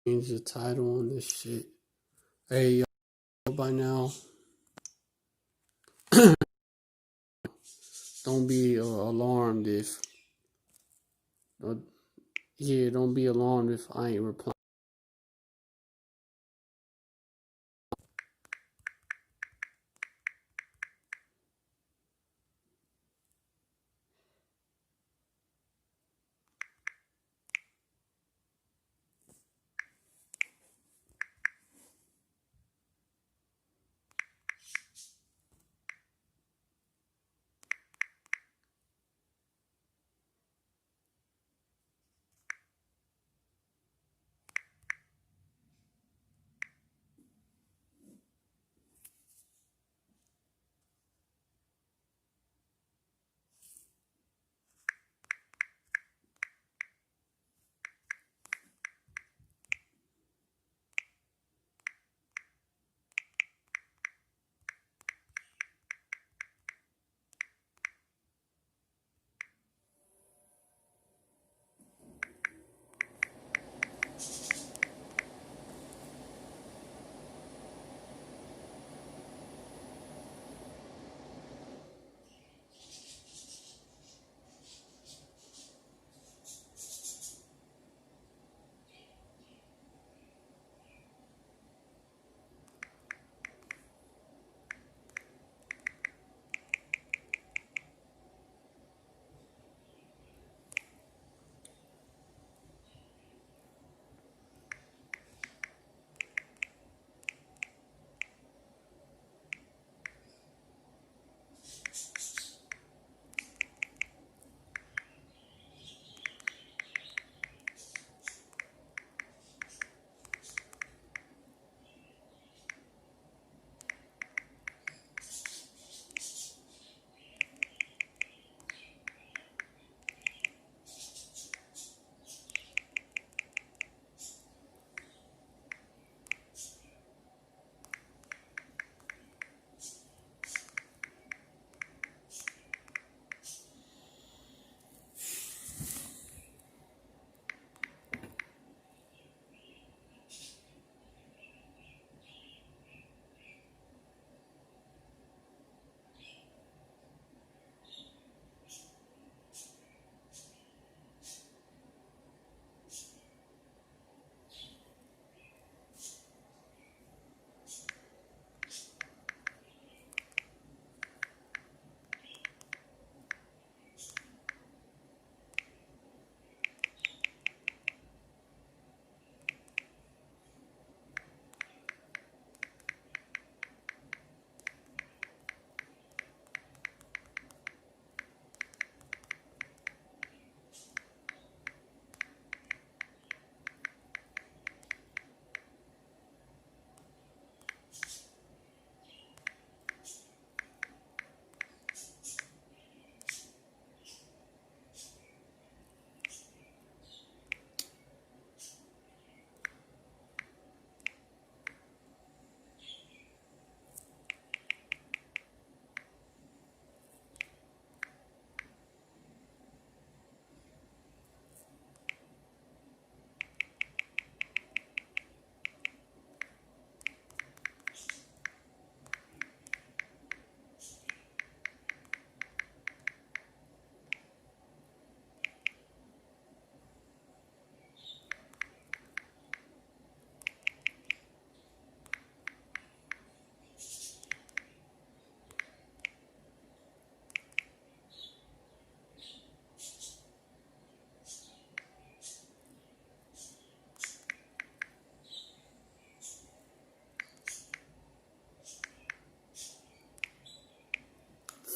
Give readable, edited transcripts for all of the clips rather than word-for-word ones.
Change the title on this shit. Hey, y'all, by now, don't be alarmed if, don't be alarmed if I ain't replying.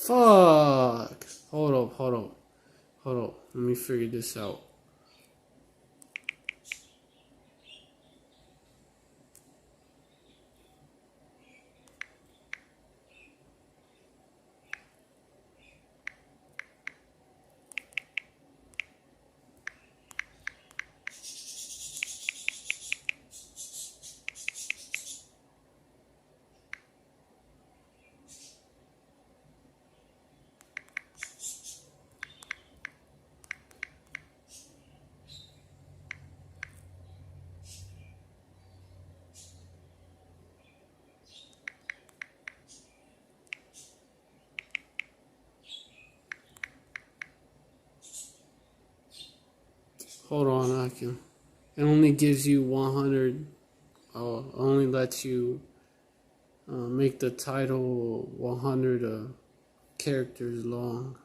Fuck. Hold up. Let me figure this out. Hold on, Ahchyam. It only gives you 100. Only lets you make the title 100 characters long.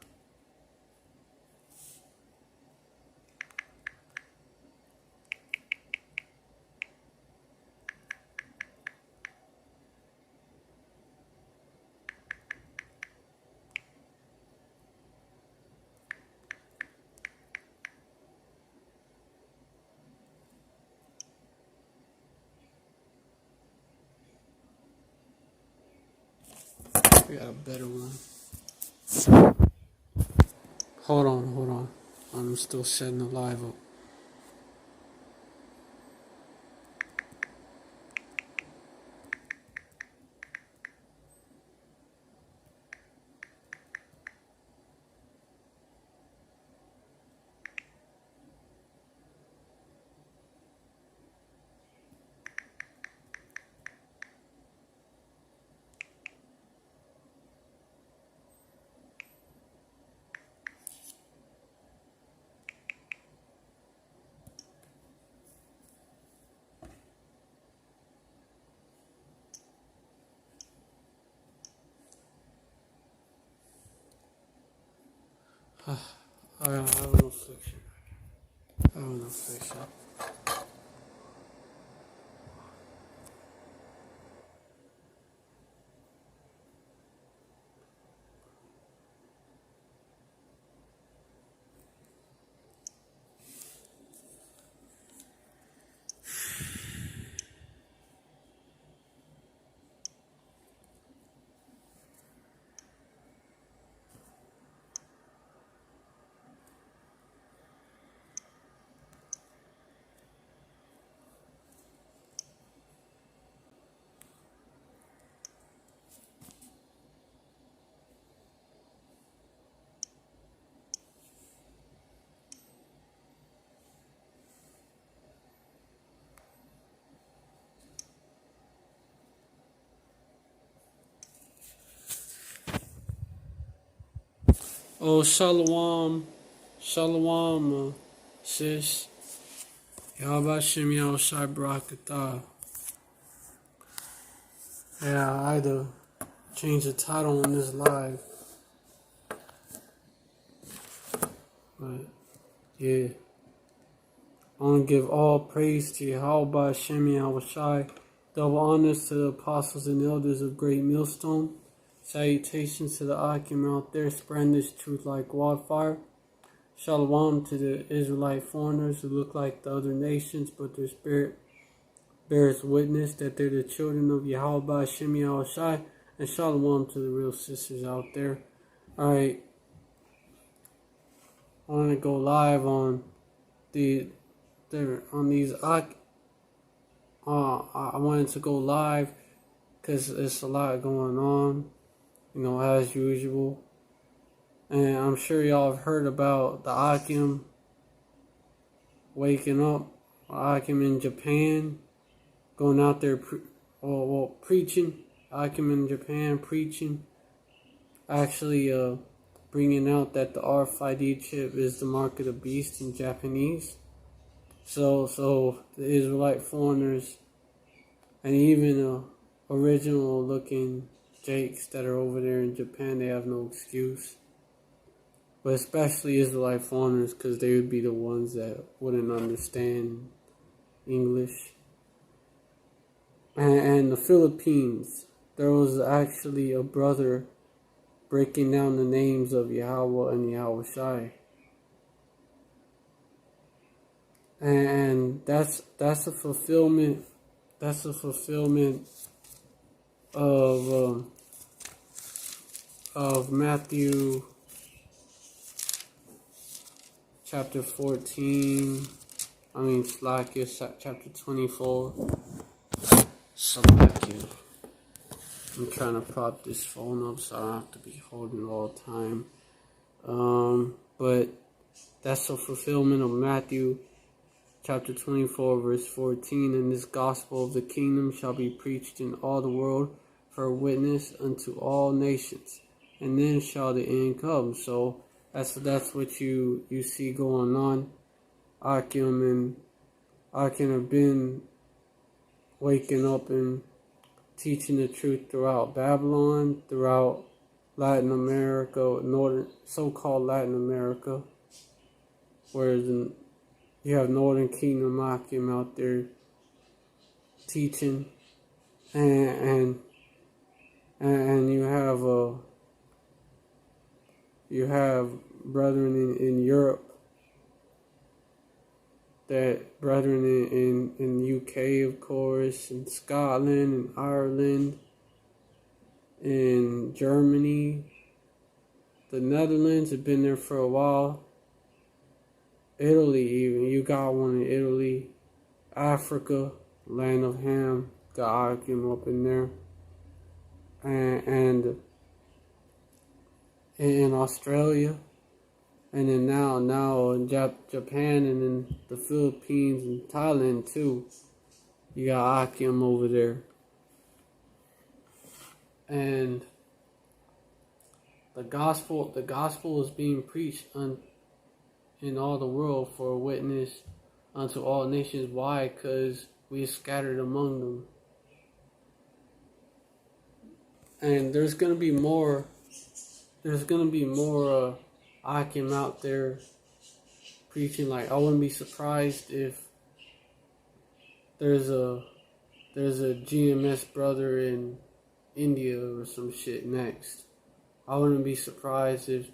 We got a better one. Hold on. I'm still setting the live up. I have no affliction. I have no affliction. Oh, shalom, sis. Yahbashim Yahushai Barakatah. Yeah, I had to change the title on this live. But, yeah. I want to give all praise to Yahweh Hashem Yahushai. Double honors to the apostles and elders of Great Millstone. Salutations to the Ahchyam out there spreading this truth like wildfire. Shalom to the Israelite foreigners who look like the other nations, but their spirit bears witness that they're the children of Yahweh Hashem Yahushai. And shalom to the real sisters out there. Alright, I want to go live on these. I wanted to go live because there's a lot going on, as usual. And I'm sure y'all have heard about the Ahchyam waking up, Ahchyam in Japan, going out there, preaching, Ahchyam in Japan preaching, actually bringing out that the RFID chip is the mark of the beast in Japanese. So the Israelite foreigners and even original looking Jakes that are over there in Japan, they have no excuse. But especially Israelite foreigners, because they would be the ones that wouldn't understand English. And the Philippines, there was actually a brother breaking down the names of Yahweh and Yahushai. And that's a fulfillment. That's a fulfillment of Matthew chapter 14. Slakia chapter 24. Slakia. I'm trying to prop this phone up so I don't have to be holding it all the time. But that's a fulfillment of Matthew chapter 24, verse 14, and this gospel of the kingdom shall be preached in all the world for a witness unto all nations, and then shall the end come. So that's what you see going on. Ahchyam have been waking up and teaching the truth throughout Babylon, throughout Latin America, so-called Latin America, whereas you have Northern Kingdom Ahchyam out there teaching, and you have brethren in Europe, that brethren in UK, of course, in Scotland, in Ireland, in Germany, the Netherlands have been there for a while. Italy, even you got one in Italy. Africa, land of Ham, got Ahchyam up in there, and in Australia, and then now in Japan, and in the Philippines and Thailand too. You got Ahchyam over there, and the gospel is being preached in all the world for a witness unto all nations. Why? Because we are scattered among them. And there's gonna be more Ahchyam out there preaching. Like, I wouldn't be surprised if there's a GMS brother in India or some shit next. I wouldn't be surprised if,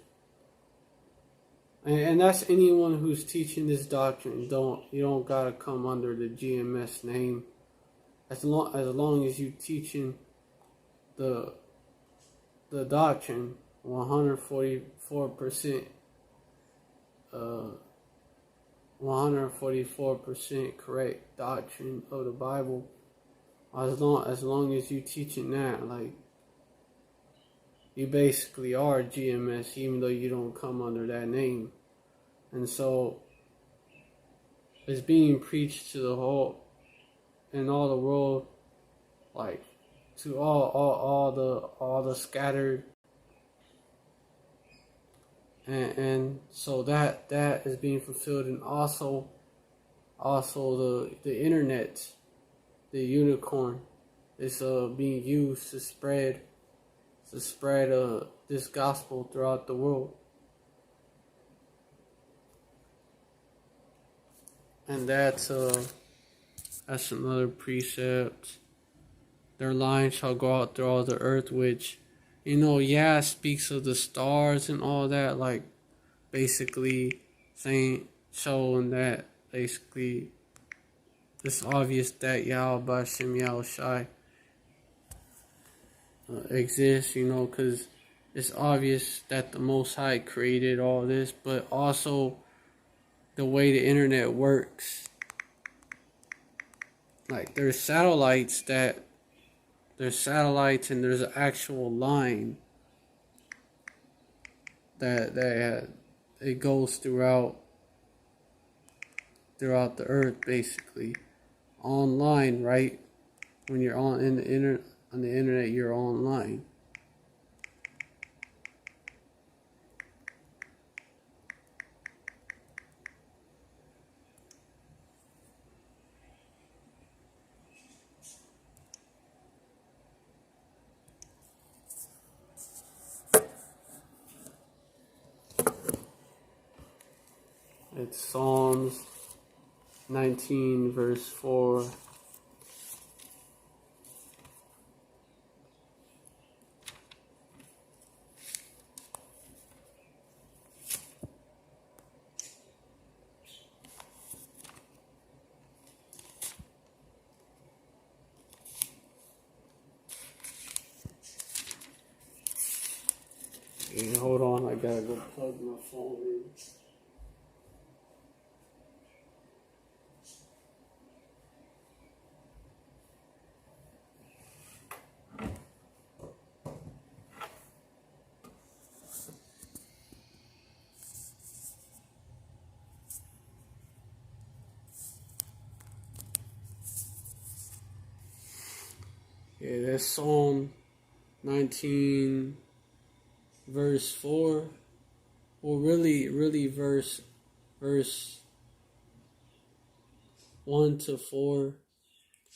and that's anyone who's teaching this doctrine. You don't gotta come under the GMS name. As long as you teaching the doctrine 144%, 144% correct doctrine of the Bible. As long as you teaching that, like, you basically are GMS, even though you don't come under that name. And so it's being preached to the whole, in all the world, like, to all the scattered, and so that is being fulfilled. And also the internet, the unicorn, is being used to spread this gospel throughout the world. And that's another precept. Their line shall go out through all the earth, which, speaks of the stars and all that, like, basically showing that basically it's obvious that Yahweh B'Shem Yahushai exists, because it's obvious that the Most High created all this, but also the way the internet works. Like, there's satellites and there's an actual line that it goes throughout the earth, basically. Online, right? When you're on the internet, you're online. It's Psalms 19, verse 4. Hey, hold on, I gotta go plug my phone in. Yeah, that's Psalm 19, verse 4. Well, really verse 1 to 4.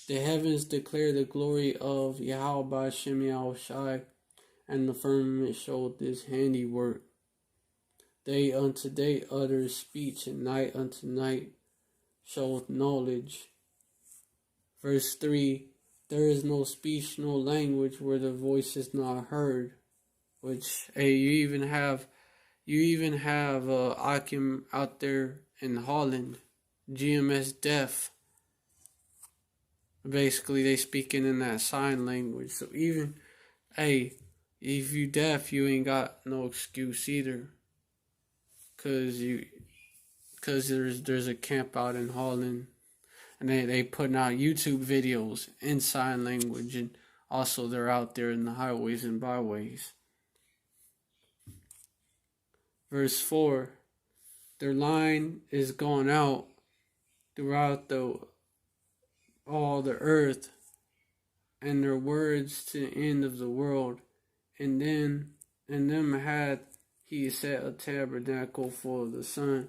The heavens declare the glory of Yahweh by Shem Yahushai, and the firmament showed his handiwork. Day unto day utters speech, and night unto night showeth knowledge. Verse 3, there is no speech, no language where the voice is not heard. Which, hey, you even have Ahchyam out there in Holland, GMS deaf. Basically, they speaking in that sign language. So even, hey, if you deaf, you ain't got no excuse either. Cause there's a camp out in Holland, and they putting out YouTube videos in sign language, and also they're out there in the highways and byways. Verse 4, their line is gone out throughout all the earth, and their words to the end of the world. And then in them had he set a tabernacle for the sun.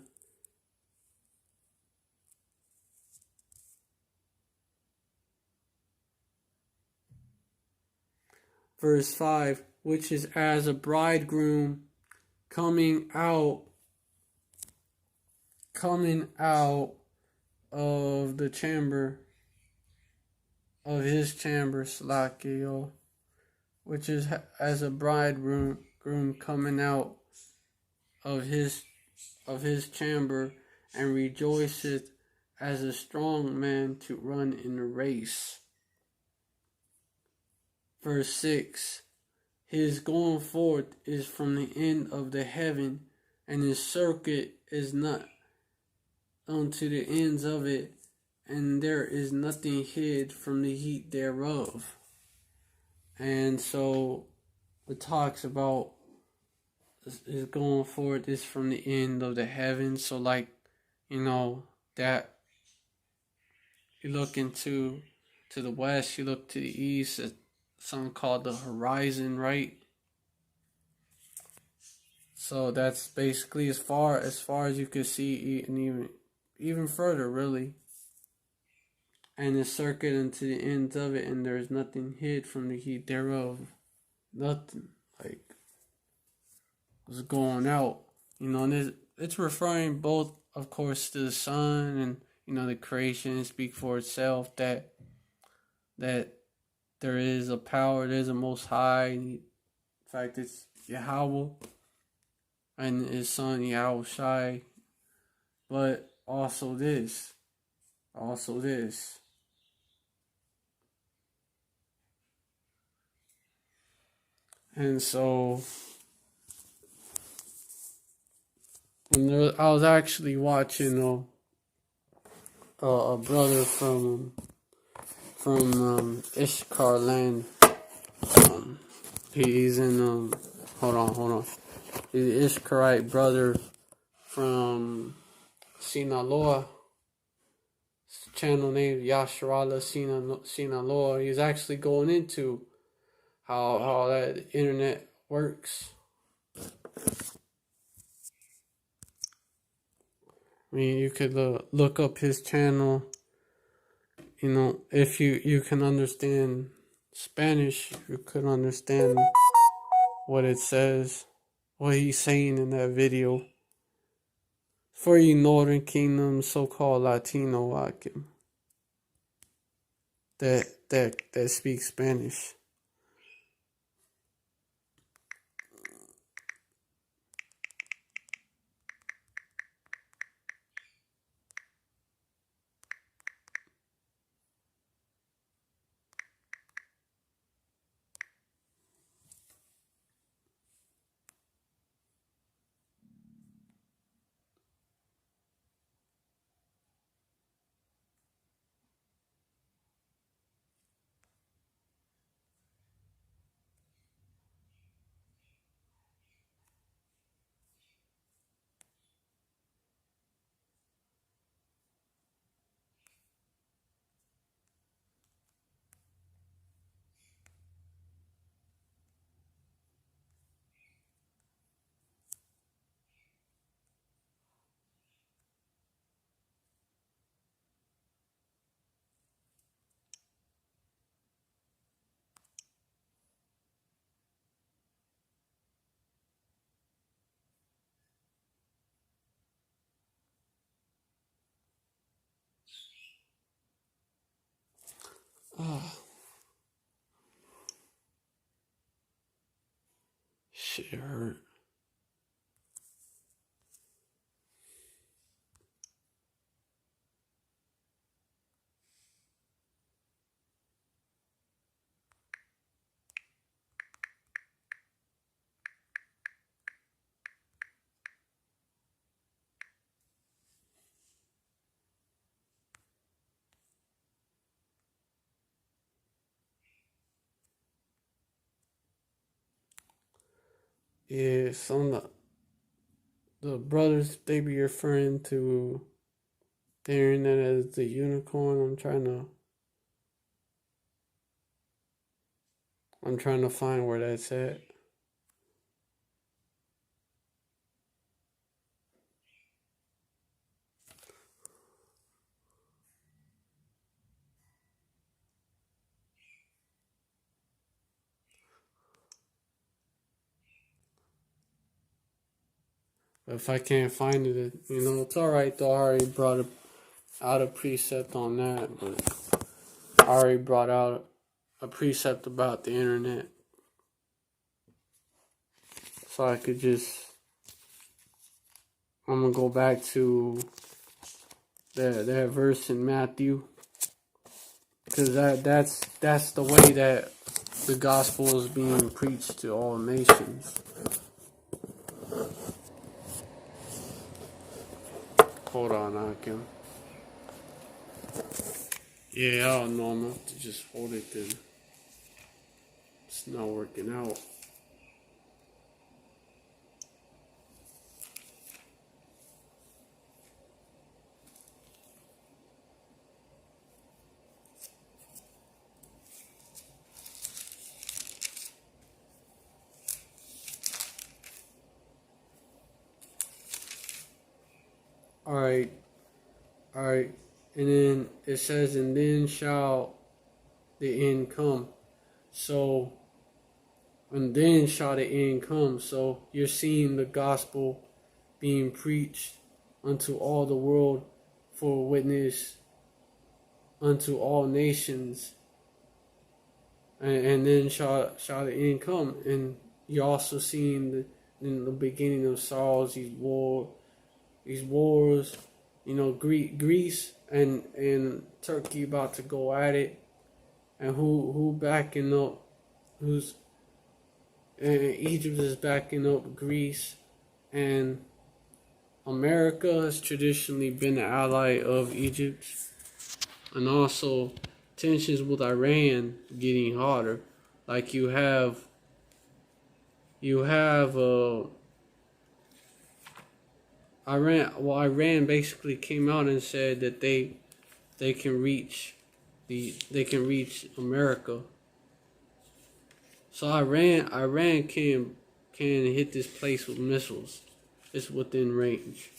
Verse 5, which is as a bridegroom coming out of the chamber, of his chamber, Slakio, which is as a bridegroom coming out of his chamber, and rejoiceth as a strong man to run in a race. Verse 6, his going forth is from the end of the heaven, and his circuit is not unto the ends of it, and there is nothing hid from the heat thereof. And so it talks about his going forth is from the end of the heaven. So like, that you look to the west, you look to the east, it's something called the horizon, right? So that's basically as far as you can see, and even further, really. And the circuit unto the ends of it, and there is nothing hid from the heat thereof. Nothing, like, was going out. And it's referring both, of course, to the sun and, the creation speak for itself, that there is a power, there's a Most High. In fact, it's Yahweh and his son Yahushai. But also this. And so, I was actually watching a brother from Ishkar land. He's in hold on. He's an Ishkarite brother from Sinaloa. Channel name Yasharala Sinaloa. He's actually going into how that internet works. I mean, you could look up his channel. If you can understand Spanish, you could understand what it says, what he's saying in that video. For you Northern Kingdom, so-called Latino Ahchyam, that speak Spanish. Shit hurt. Yeah, some of the brothers, they be referring to the internet as the unicorn. I'm trying to find where that's at. If I can't find it, it's alright though. I already brought out a precept on that, but I already brought out a precept about the internet. So I could I'm going to go back to that verse in Matthew. Because that's the way that the gospel is being preached to all nations. Hold on, Ahchyam. Yeah, I don't know. I'm going to have to just hold it then. It's not working out. Alright. And then it says, and then shall the end come. So, and then shall the end come. So, you're seeing the gospel being preached unto all the world for a witness unto all nations. And then shall the end come. And you're also seeing in the beginning of Saul's these wars, Greece and Turkey about to go at it, and who backing up? Egypt is backing up Greece, and America has traditionally been an ally of Egypt, and also tensions with Iran getting hotter. Like you have Iran. Well, Iran basically came out and said that they can reach America. So Iran can hit this place with missiles. It's within range.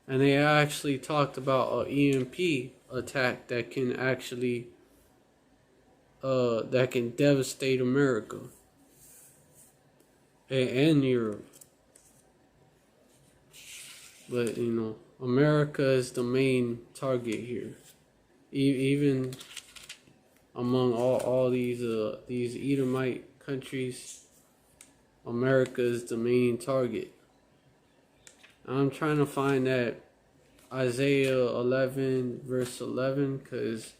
And they actually talked about an EMP attack that can actually that can devastate America and Europe. But America is the main target here. Even among all these Edomite countries, America is the main target. I'm trying to find that Isaiah 11 verse 11, because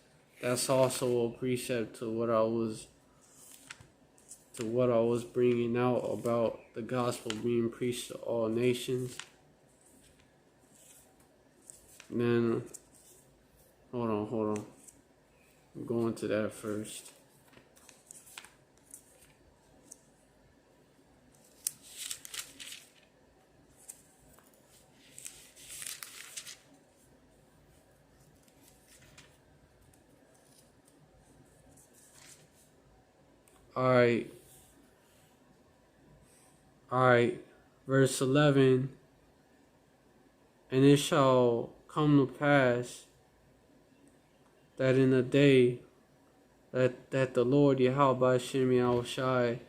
that's also a precept to what I was bringing out about the gospel being preached to all nations. And then hold on. I'm going to that first. Alright, verse 11, and it shall come to pass that in the day that the Lord Yahweh Shai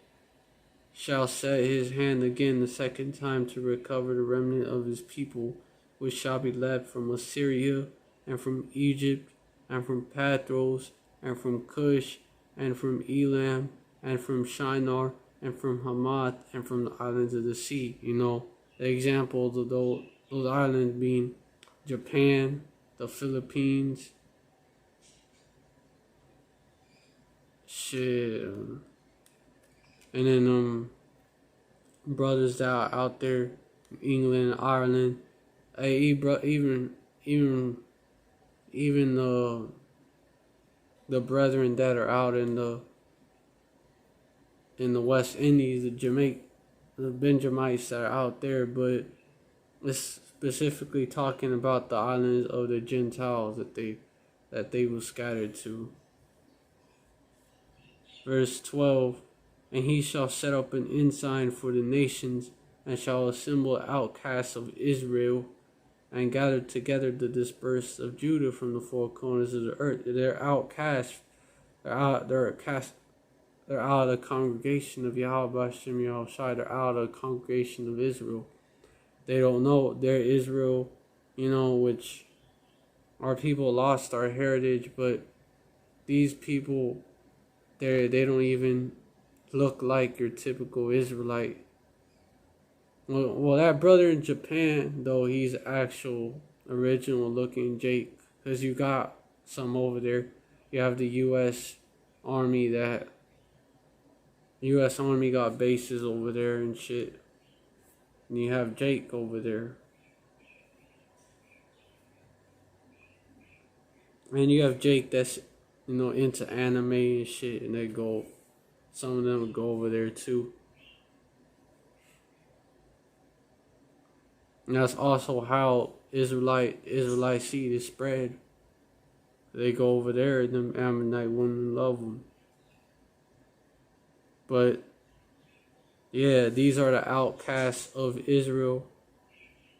shall set his hand again the second time to recover the remnant of his people, which shall be left from Assyria, and from Egypt, and from Pathros, and from Cush, and from Elam, and from Shinar, and from Hamath, and from the islands of the sea. You know, the examples of those islands being Japan, the Philippines, shit, and then brothers that are out there, England, Ireland, even the brethren that are out in the West Indies, the Benjamites that are out there, but it's specifically talking about the islands of the Gentiles that they were scattered to. Verse 12, and he shall set up an ensign for the nations, and shall assemble outcasts of Israel, and gather together the dispersed of Judah from the four corners of the earth. They're outcasts. They're out of the congregation of Yahweh Hashem Yahushai. They're out of the congregation of Israel. They don't know they're Israel, which our people lost our heritage, but these people, they don't even look like your typical Israelite. Well, that brother in Japan, though, he's actual original looking Jake, because you got some over there. You have the U.S. Army got bases over there and shit. And you have Jake over there. And you have Jake that's, into anime and shit, and some of them go over there too. And that's also how Israelite seed is spread. They go over there, and them Ammonite women love them. But yeah, these are the outcasts of Israel,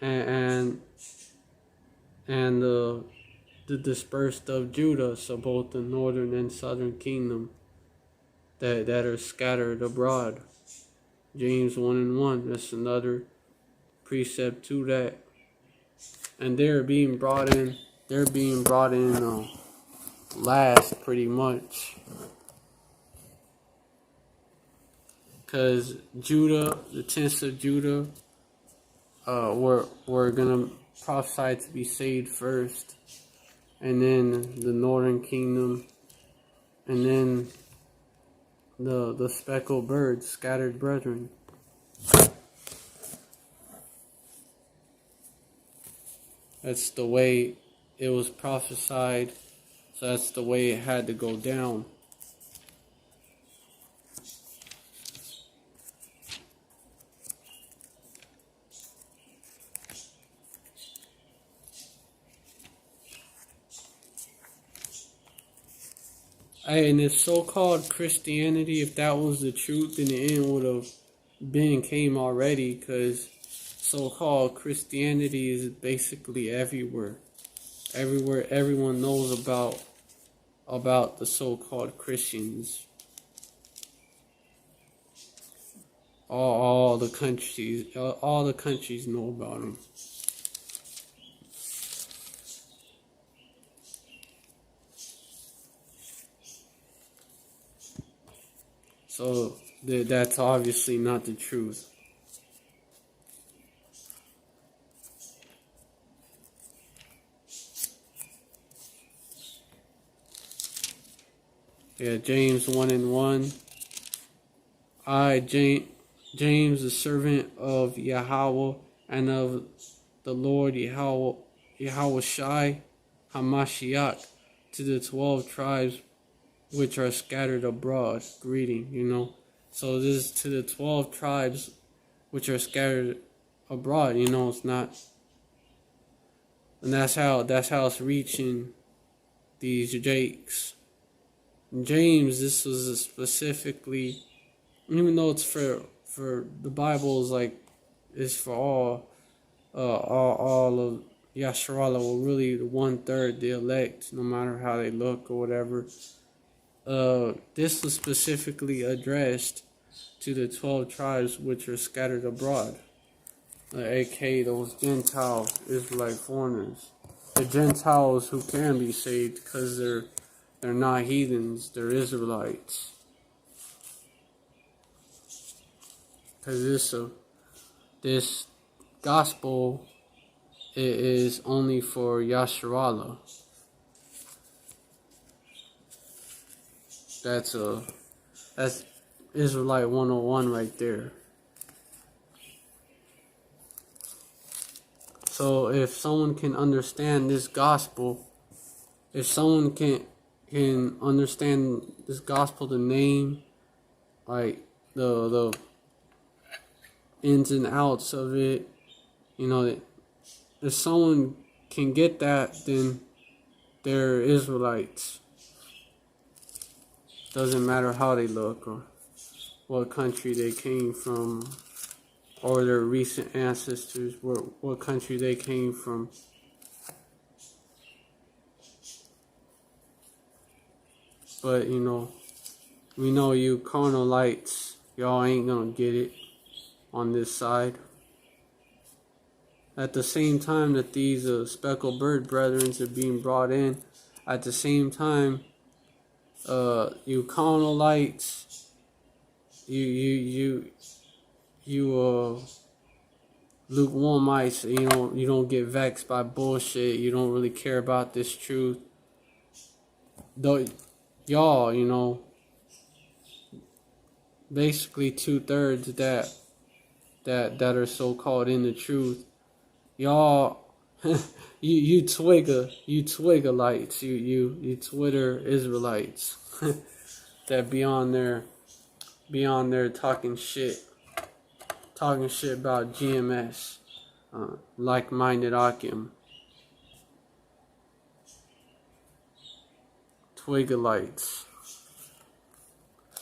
and the dispersed of Judah, so both the northern and southern kingdom that are scattered abroad. James 1:1. That's another precept to that. And they're being brought in last, pretty much, because Judah, the tents of Judah, were gonna prophesy to be saved first, and then the northern kingdom, and then the speckled birds, scattered brethren. That's the way it was prophesied, so that's the way it had to go down. And if so-called Christianity, if that was the truth, then the end would have came already, because so-called Christianity is basically everywhere. Everyone knows about the so-called Christians. All the countries know about them. So that's obviously not the truth. Yeah, James 1:1. I, James, the servant of Yahweh and of the Lord Yahushai Hamashiach, to the 12 tribes which are scattered abroad, greeting, So this is to the 12 tribes which are scattered abroad, it's not. And that's how it's reaching these Jakes. James, this was specifically, even though it's for the Bible is for all of Yasharallah, well, really the 1/3, the elect, no matter how they look or whatever. This was specifically addressed to the 12 tribes which are scattered abroad, aka those Gentile Israelite foreigners, the Gentiles who can be saved because they're not heathens, they're Israelites. because this gospel is only for Yasharallah. That's Israelite 101 right there. So if someone can understand this gospel, if someone can understand this gospel, the name, like the ins and outs of it, if someone can get that, then they're Israelites. Doesn't matter how they look or what country they came from, or their recent ancestors, what country they came from. But, we know you carnalites, y'all ain't gonna get it on this side. At the same time that these speckled bird brethren are being brought in, at the same time, you carnalites, you lukewarmites, you don't get vexed by bullshit. You don't really care about this truth. Though y'all, basically 2/3 that are so called in the truth. Y'all, you Twiggerites, you Twitter Israelites that be on there talking shit about GMS, like-minded Ahchyam. Twiggerites.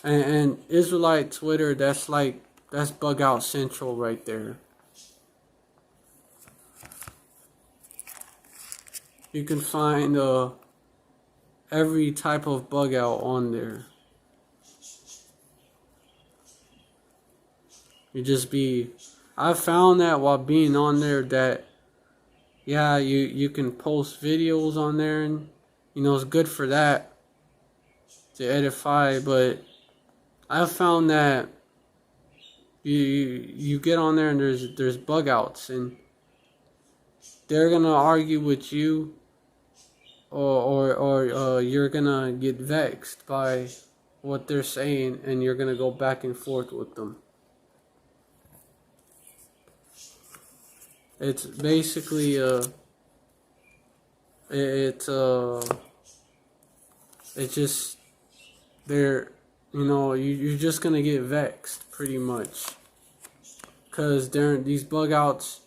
And Israelite Twitter, that's bug out central right there. You can find every type of bug out on there. I found that while being on there that, yeah, you can post videos on there, and it's good for that, to edify, but I found that you get on there and there's bug outs, and they're gonna argue with you, or you're gonna get vexed by what they're saying, and you're gonna go back and forth with them. It's basically it's just they're you're just gonna get vexed pretty much, because these bug outs,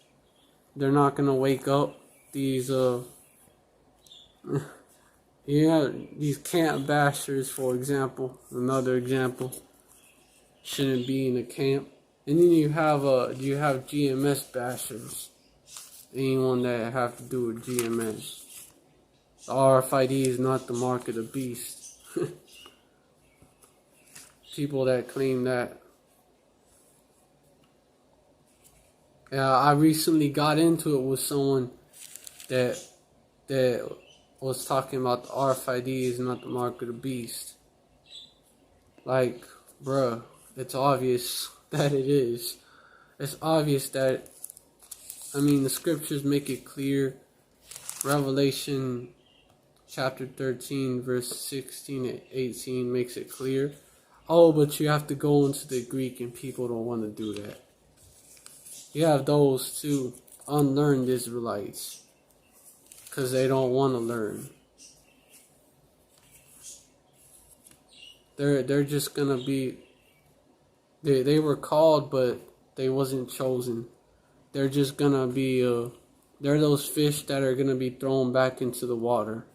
they're not gonna wake up. These these camp bashers, for example, another example, shouldn't be in a camp. And then you have GMS bashers, anyone that have to do with GMS. The RFID is not the mark of the beast. People that claim that. I recently got into it with someone that was talking about the RFID is not the mark of the beast. Like, bruh, it's obvious that it is. It's obvious that, the scriptures make it clear. Revelation chapter 13 verse 16 and 18 makes it clear. Oh, but you have to go into the Greek, and people don't want to do that. You have those too, unlearned Israelites, because they don't want to learn. They're just gonna be. They were called, but they wasn't chosen. They're just gonna be. They're those fish that are gonna be thrown back into the water.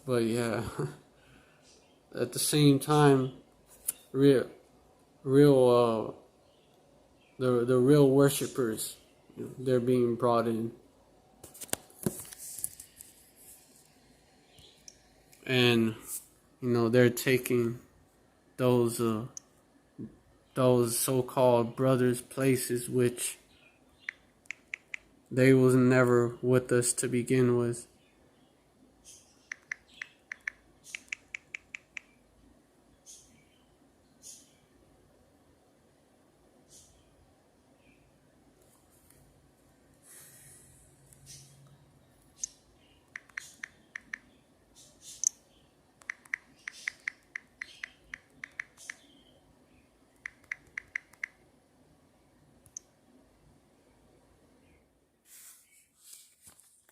But yeah, at the same time, the real worshipers, they're being brought in, and they're taking those so-called brothers' places, which they was never with us to begin with.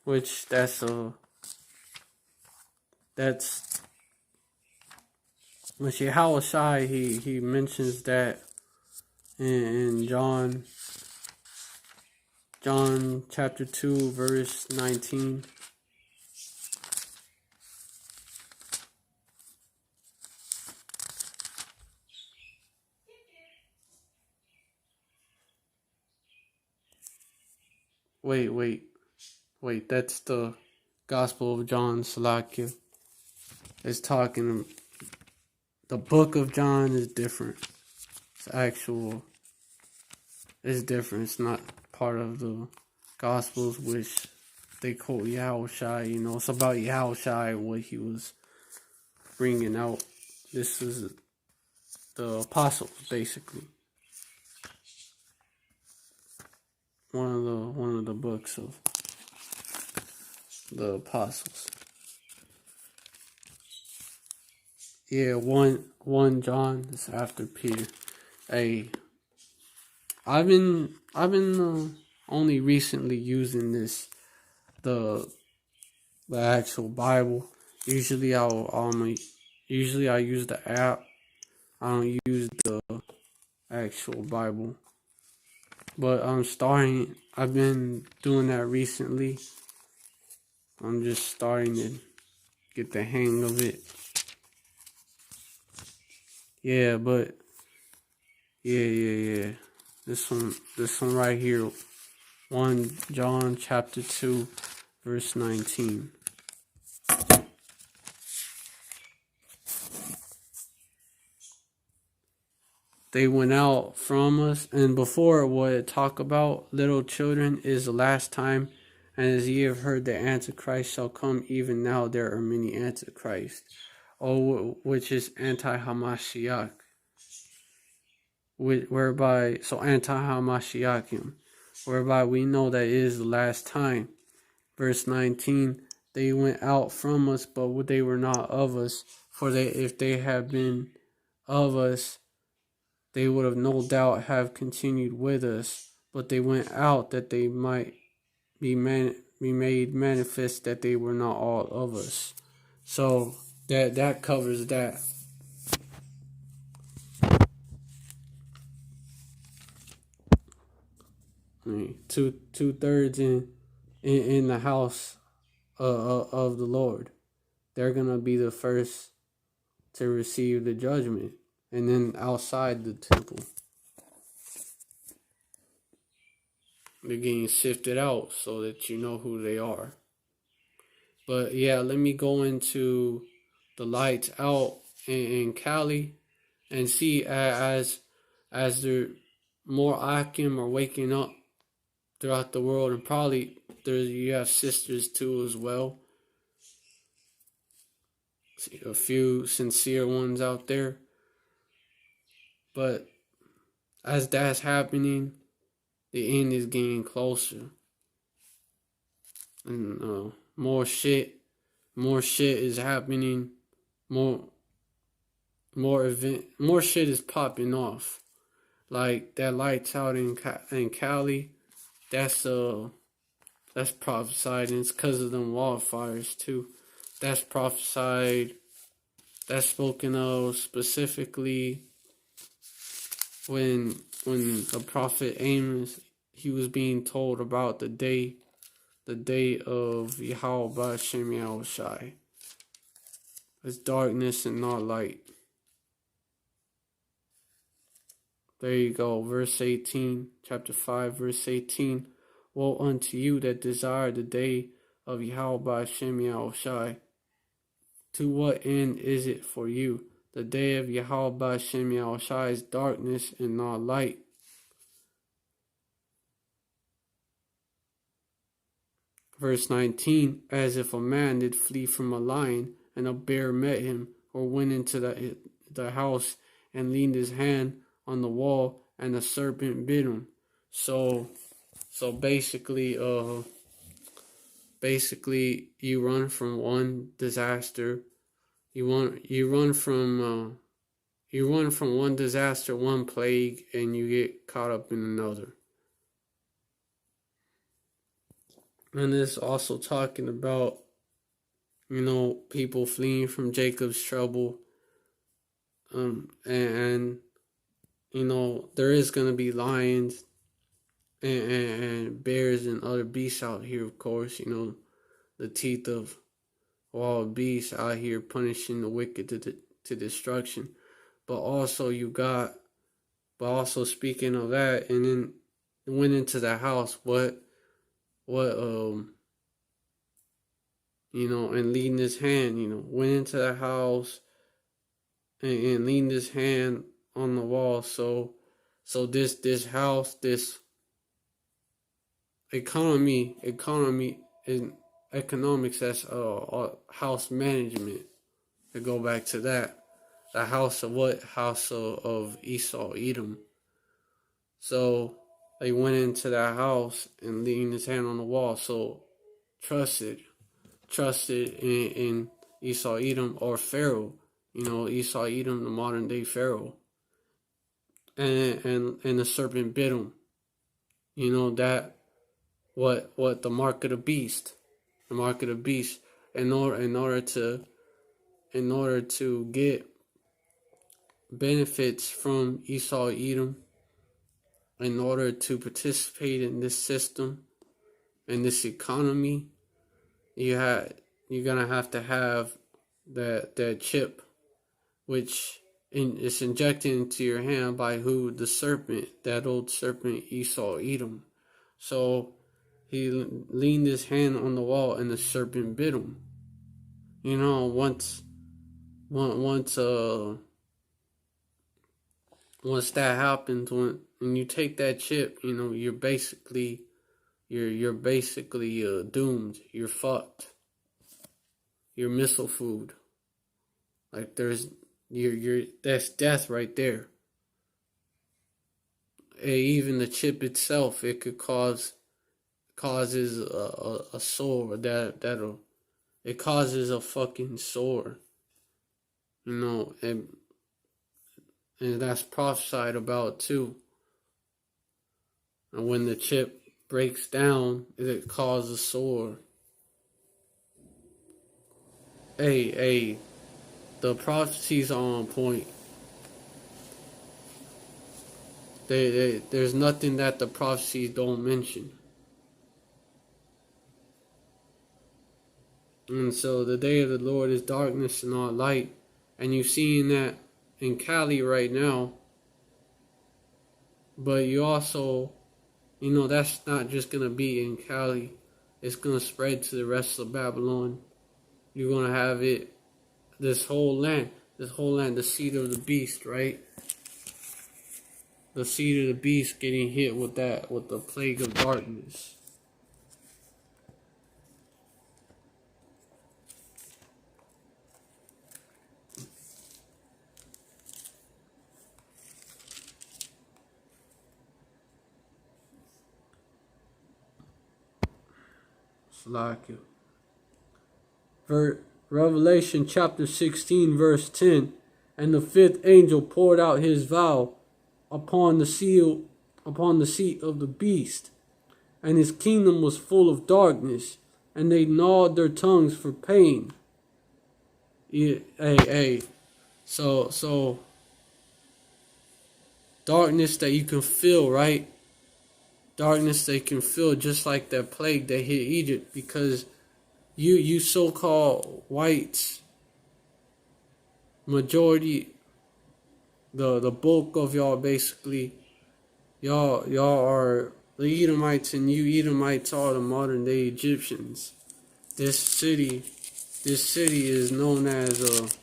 which that's which Yahushua he mentions that in John chapter 2 verse 19. Wait, that's the Gospel of John, Salakia. It's talking, the book of John is different. It's different. It's not part of the Gospels, which they quote Yahushua. It's about Yahushua and what he was bringing out. This is the apostles, basically. One of the books of the apostles. Yeah, one John is after Peter. Hey, I've been only recently using the actual Bible. Usually I use the app. I don't use the actual Bible. But I've been doing that recently. I'm just starting to get the hang of it. Yeah, but yeah. This one right here. 1 John chapter 2 verse 19. They went out from us, and before what it talk about little children is the last time, and as ye have heard, the Antichrist shall come, even now there are many Antichrists, which is anti-Hamashiach, whereby anti-Hamashiachim, whereby we know that it is the last time. Verse 19, they went out from us, but they were not of us, for if they had been of us, they would have no doubt have continued with us, but they went out that they might be made manifest that they were not all of us. So that covers that. Two-thirds in the house of the Lord. They're gonna be the first to receive the judgment, and then outside the temple, they're getting sifted out so that you know who they are. But yeah, let me go into the lights out in Cali and see as there more Ahchyam are waking up throughout the world, and probably you have sisters too as well. See a few sincere ones out there. But as that's happening, the end is getting closer. And more shit is happening. More shit is popping off. Like that lights out in Cali, that's prophesied, and it's because of them wildfires too. That's prophesied. That's spoken of specifically when the prophet Amos, he was being told about the day of Yahweh Hashem Yahushai. It's darkness and not light. There you go, verse 18, chapter 5, verse 18. Woe unto you that desire the day of Yahweh Hashem Yahushai. To what end is it for you? The day of Yahweh Hashem Yahushai is darkness and not light. Verse 19, as if a man did flee from a lion, and a bear met him, or went into the house and leaned his hand on the wall, and a serpent bit him. So basically, you run from one disaster. You run from one disaster, one plague, and you get caught up in another. And it's also talking about, people fleeing from Jacob's trouble. And there is going to be lions and bears and other beasts out here, of course. The teeth of wild beasts out here punishing the wicked to destruction. But also speaking of that, and then went into the house, and leading his hand, went into the house and leaned his hand on the wall. So this house, this economy in economics, that's house management. To go back to that, the house of what? House of Esau, Edom. So they went into that house and leaned his hand on the wall. So trusted in Esau, Edom, or Pharaoh. Esau, Edom, the modern day Pharaoh. And the serpent bit him. That what the mark of the beast. The mark of the beast. In order to get benefits from Esau, Edom, in order to participate in this system, in this economy, you're gonna have to have that chip, which is injected into your hand by who? The serpent, that old serpent Esau, Edom. So he leaned his hand on the wall and the serpent bit him. Once that happens, when you take that chip, you're basically doomed. You're fucked. You're missile food. Like that's death right there. Even the chip itself, it could causes a sore it causes a fucking sore. And that's prophesied about too. And when the chip breaks down, it causes sore. Hey, the prophecies are on point. There's nothing that the prophecies don't mention. And so the day of the Lord is darkness and not light. And you're seeing that in Cali right now. But you also, that's not just going to be in Cali. It's going to spread to the rest of Babylon. You're going to have it, this whole land, the seed of the beast, right? The seed of the beast getting hit with the plague of darkness. Revelation chapter 16 verse 10. And the fifth angel poured out his vial upon the seat of the beast, and his kingdom was full of darkness, and they gnawed their tongues for pain. So darkness that you can feel, right? Darkness they can feel, just like that plague that hit Egypt, because you so-called whites, majority, the bulk of y'all, basically, y'all are the Edomites, and you Edomites are the modern day Egyptians. This city is known as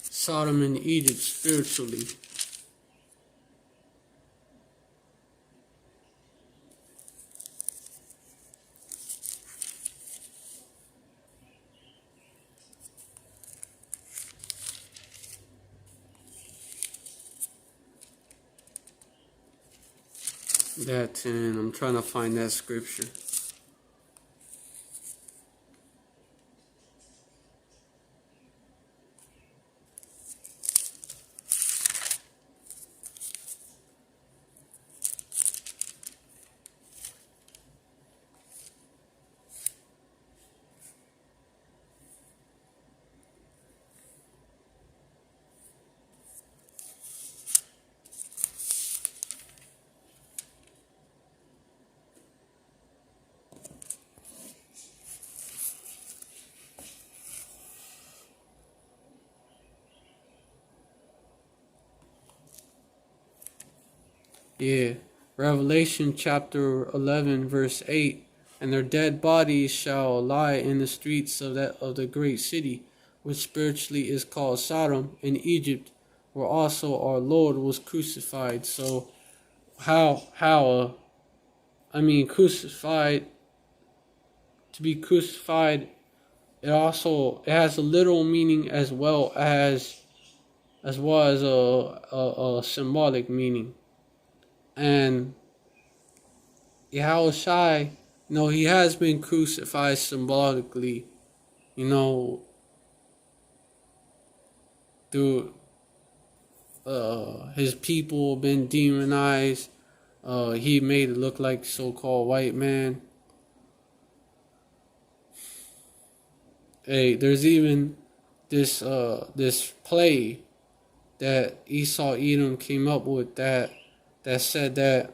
Sodom and Egypt spiritually. And I'm trying to find that scripture. Yeah. Revelation chapter 11 verse 8. And their dead bodies shall lie in the streets of the great city, which spiritually is called Sodom, in Egypt, where also our Lord was crucified. So crucified, to be crucified, it has a literal meaning as well as a symbolic meaning. And Yahushua, he has been crucified symbolically, through his people been demonized. He made it look like so-called white man. Hey, there's even this play that Esau Edom came up with that said that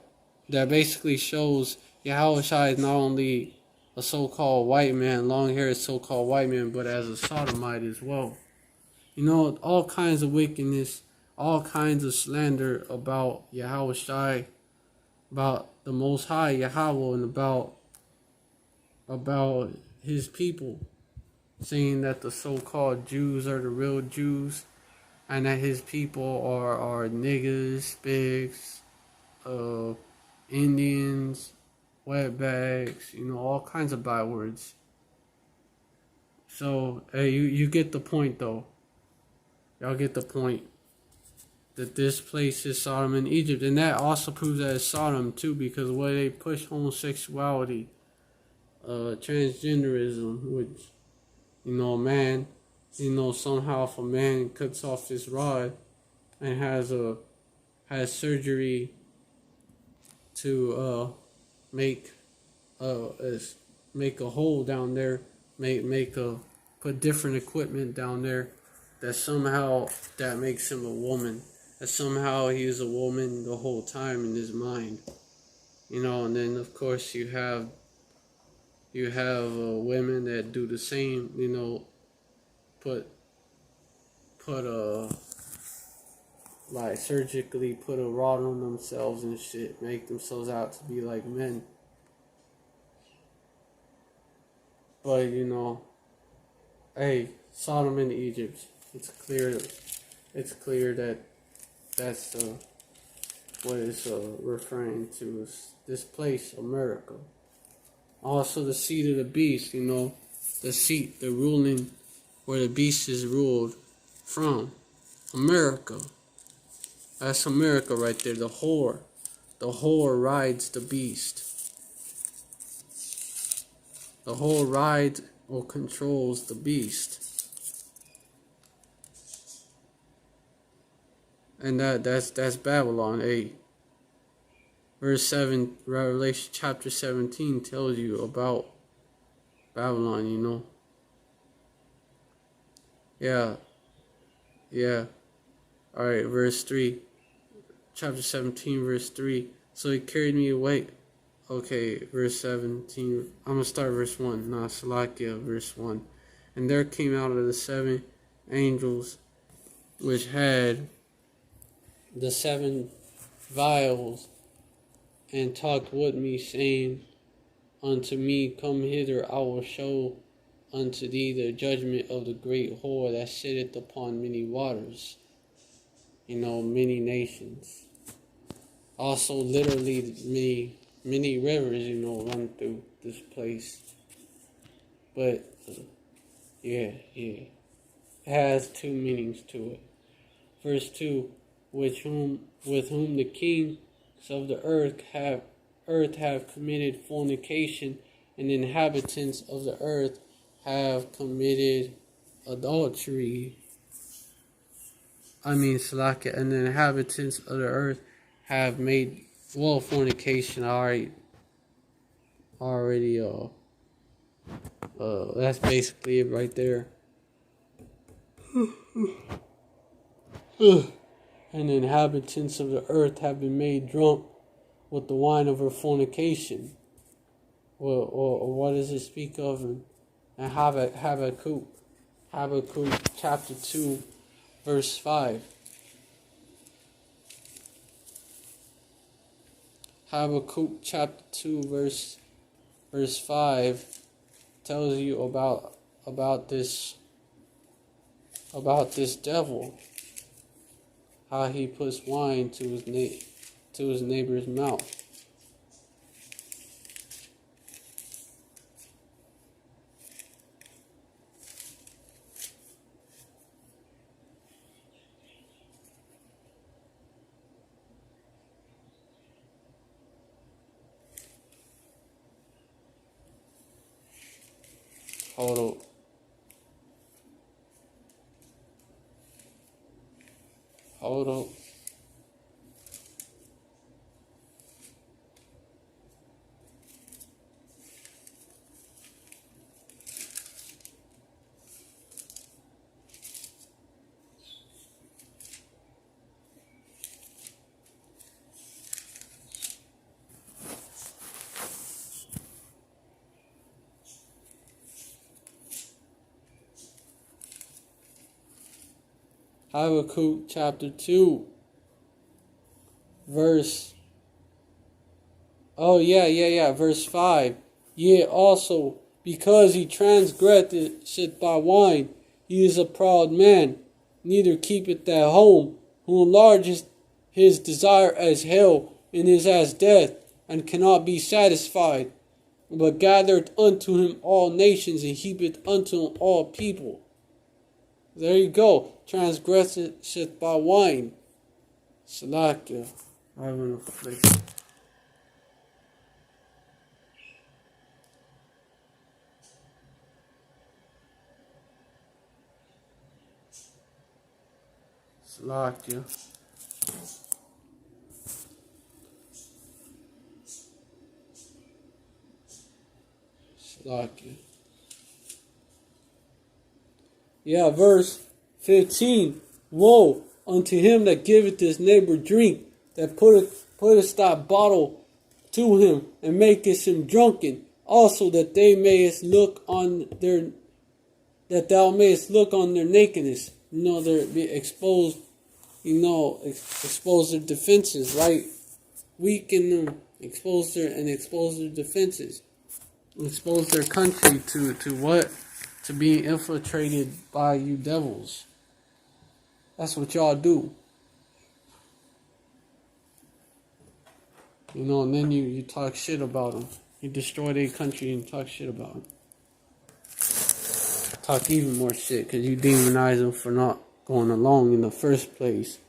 basically shows Yahushua is not only a so-called white man, long-haired so-called white man, but as a sodomite as well. All kinds of wickedness, all kinds of slander about Yahushua, about the Most High Yahweh, and about his people, saying that the so-called Jews are the real Jews, and that his people are niggas, pigs, Indians, wetbacks, all kinds of bad words. So, hey, you get the point, though. Y'all get the point. That this place is Sodom and Egypt. And that also proves that it's Sodom, too, because the way they push homosexuality, transgenderism, which, man, somehow if a man cuts off his rod and has surgery to make a hole down there, put different equipment down there, that somehow that makes him a woman, that somehow he is a woman the whole time in his mind, and then of course you have women that do the same, like surgically put a rod on themselves and shit, make themselves out to be like men. But hey, Sodom and Egypt, it's clear that that's what it's referring to, is this place, America. Also the seat of the beast, the seat, the ruling, where the beast is ruled from, America. That's America right there, the whore. The whore rides the beast. The whore rides or controls the beast. And that's Babylon. Verse 7, Revelation chapter 17 tells you about Babylon, Yeah. Alright, verse 3. Chapter 17, verse 3. So he carried me away. Okay, verse 17. I'm going to start verse 1. Salakia, verse 1. And there came out of the 7 angels which had the 7 vials, and talked with me, saying unto me, Come hither, I will show unto thee the judgment of the great whore that sitteth upon many waters, many nations. Also, literally, many rivers, run through this place. But, it has 2 meanings to it. Verse 2, with whom the kings of the earth have committed fornication, and the inhabitants of the earth have committed adultery. And the inhabitants of the earth have made fornication. Already that's basically it right there. And the inhabitants of the earth have been made drunk with the wine of her fornication. Or what does it speak of? And Habakkuk chapter 2, verse 5. Habakkuk chapter 2 verse 5 tells you about this devil, how he puts wine to his neighbor's mouth. Hold up. Habakkuk chapter 2 verse verse 5. Yea, also, because he transgresseth by wine, he is a proud man, neither keepeth at home, who enlargeth his desire as hell, and is as death, and cannot be satisfied, but gathereth unto him all nations, and heapeth unto him all people. There you go. Transgresseth by wine. Salakia. I'm gonna flick. Salakia. Salakia. Yeah, verse 15. Woe unto him that giveth his neighbor drink, that putteth that bottle to him, and maketh him drunken. Also that thou mayest look on their nakedness. They're be exposed. Expose their defenses, right? Weaken them. Expose their defenses. Expose their country to what? To being infiltrated by you devils. That's what y'all do. And then you talk shit about them. You destroy their country and talk shit about them. Talk even more shit because you demonize them for not going along in the first place.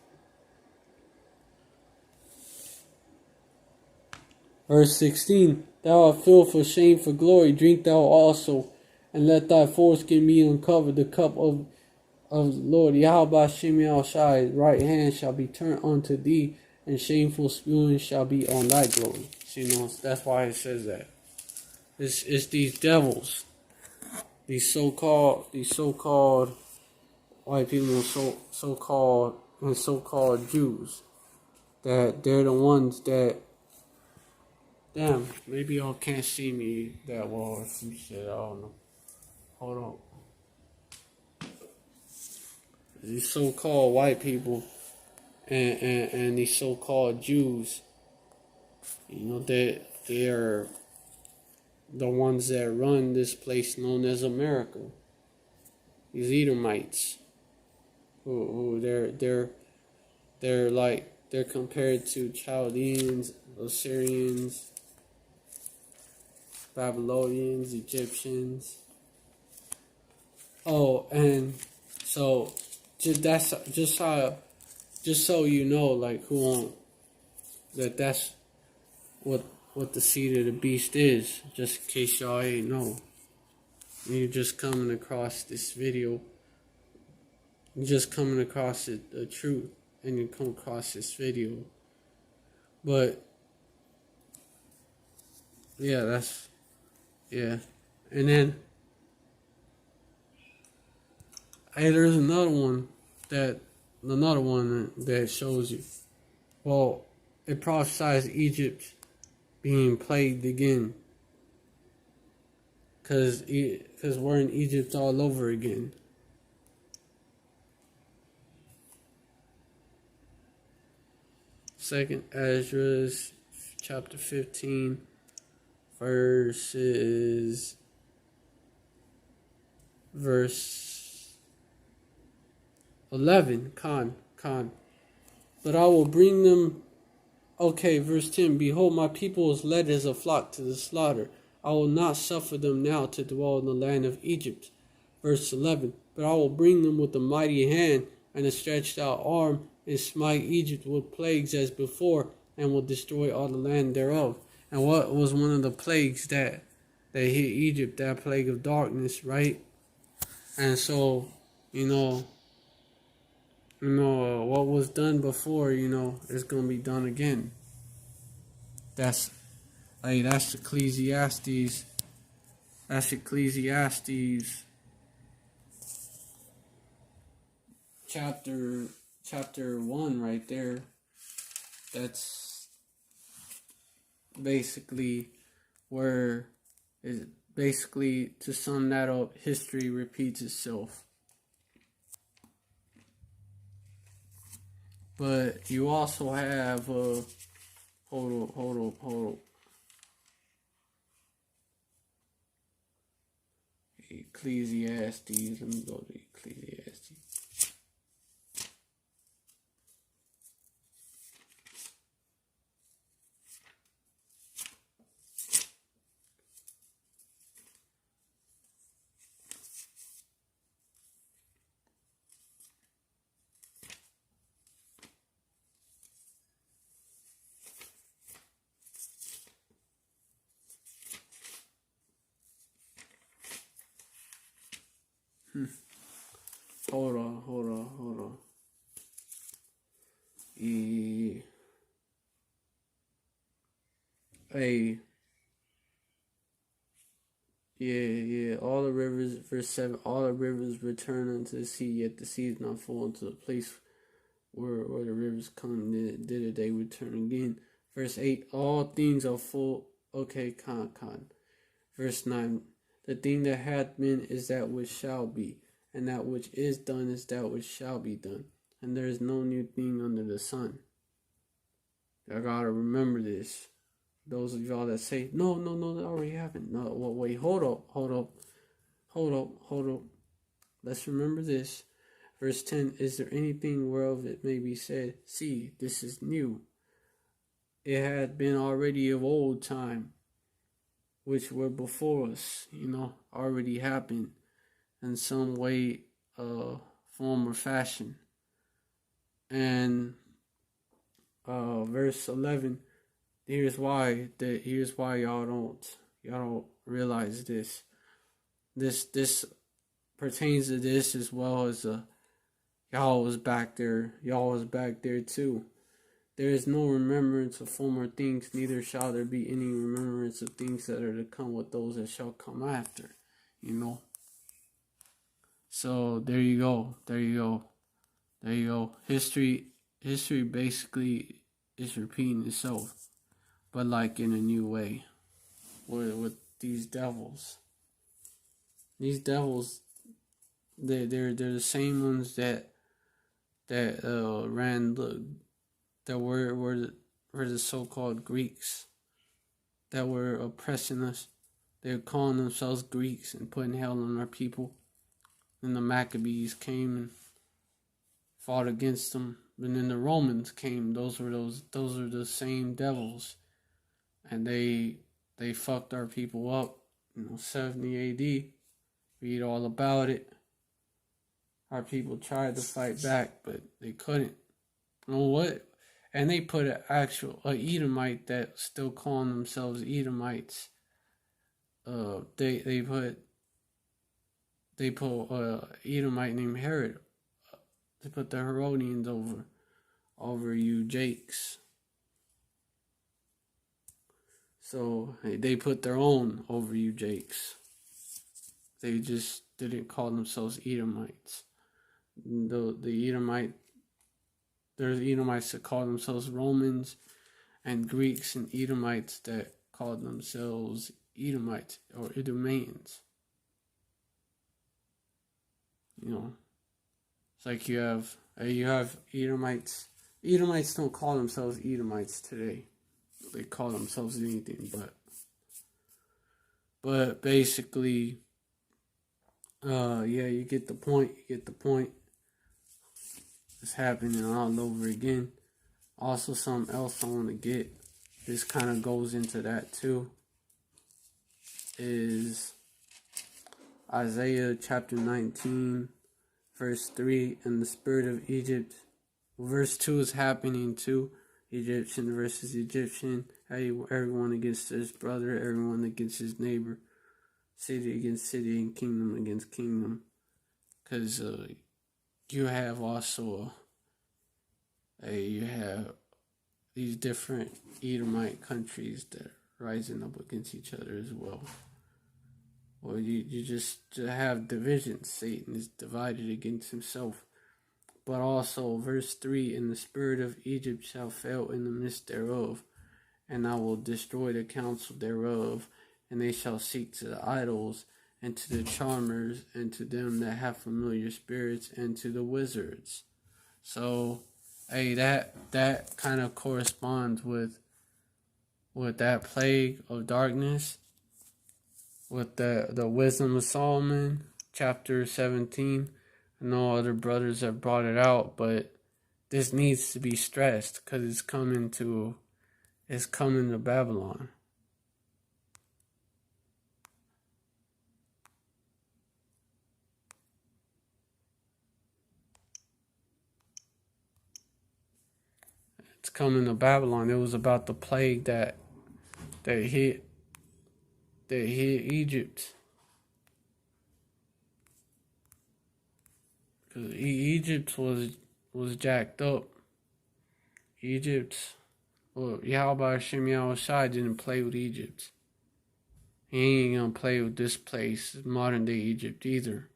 Verse 16. Thou art filled for shame for glory, drink thou also, and let thy foreskin be uncovered. The cup of the Lord Yahweh Shem Shai's right hand shall be turned unto thee, and shameful spewing shall be on thy glory. So, that's why it says that. It's these devils, these so-called white people, so-called Jews, that they're the ones that. Damn, maybe y'all can't see me that well or some shit. I don't know. Hold on. These so-called white people and these so-called Jews, they are the ones that run this place known as America. These Edomites, who they're compared to Chaldeans, Assyrians, Babylonians, Egyptians. Oh, and so just so you know, that's what the seed of the beast is. Just in case y'all ain't know. You're just coming across this video. You're just coming across the truth, and you come across this video. But yeah, and then there's another one that shows you. Well, it prophesies Egypt being plagued again, cause we're in Egypt all over again. Second Ezra's chapter 15, verse 11. Con. But I will bring them. Okay, verse 10. Behold, my people is led as a flock to the slaughter. I will not suffer them now to dwell in the land of Egypt. Verse 11. But I will bring them with a mighty hand and a stretched out arm, and smite Egypt with plagues as before, and will destroy all the land thereof. And what was one of the plagues that hit Egypt? That plague of darkness, right? And so, what was done before, is going to be done again. That's Ecclesiastes. That's Ecclesiastes chapter 1 right there. That's basically where is basically, to sum that up, history repeats itself. But you also have hold up. Ecclesiastes. Let me go to Ecclesiastes. Hold on. All the rivers, verse 7, all the rivers return unto the sea, yet the sea is not full unto the place where the rivers come, did they return again. Verse 8, all things are full. Okay, con. Verse 9, the thing that hath been is that which shall be, and that which is done is that which shall be done. And there is no new thing under the sun. I gotta remember this. Those of y'all that say, no, that already happened. No, well, wait, hold up. Let's remember this. Verse 10, is there anything whereof it may be said, see, this is new? It had been already of old time, which were before us, already happened in some way, form, or fashion. And verse 11, here's why y'all don't realize this. This pertains to this as well as y'all was back there too. There is no remembrance of former things, neither shall there be any remembrance of things that are to come with those that shall come after. So there you go. History basically is repeating itself, but like in a new way. With these devils. They're the same ones that ran that were the so-called Greeks that were oppressing us. They were calling themselves Greeks and putting hell on our people. And the Maccabees came and fought against them. And then the Romans came. Those are the same devils, and they fucked our people up. 70 A.D. Read all about it. Our people tried to fight back, but they couldn't. You know what? And they put an Edomite that still calling themselves Edomites. They put Edomite named Herod. They put the Herodians over you Jakes. So they put their own over you Jakes. They just didn't call themselves Edomites. There's Edomites that call themselves Romans, and Greeks and Edomites that called themselves Edomites or Idumeans. It's like you have Edomites. Edomites don't call themselves Edomites today. they call themselves anything, but basically, yeah, you get the point. It's happening all over again. Also, something else I want to get. This kind of goes into that too. Is Isaiah chapter 19, verse 3, and the spirit of Egypt. Verse 2 is happening too. Egyptian versus Egyptian. Everyone against his brother, everyone against his neighbor. City against city and kingdom against kingdom. Because you have also, you have these different Edomite countries that are rising up against each other as well. Or you just have divisions. Satan is divided against himself. But also, verse 3, and the spirit of Egypt shall fail in the midst thereof, and I will destroy the counsel thereof, and they shall seek to the idols, and to the charmers, and to them that have familiar spirits, and to the wizards. So, that kind of corresponds with that plague of darkness, with the wisdom of Solomon, chapter 17. I know other brothers have brought it out, but this needs to be stressed because it's coming to Babylon. It's coming to Babylon. It was about the plague that hit Egypt. Because Egypt was jacked up. Ahchyam didn't play with Egypt. He ain't gonna play with this place, modern day Egypt, either.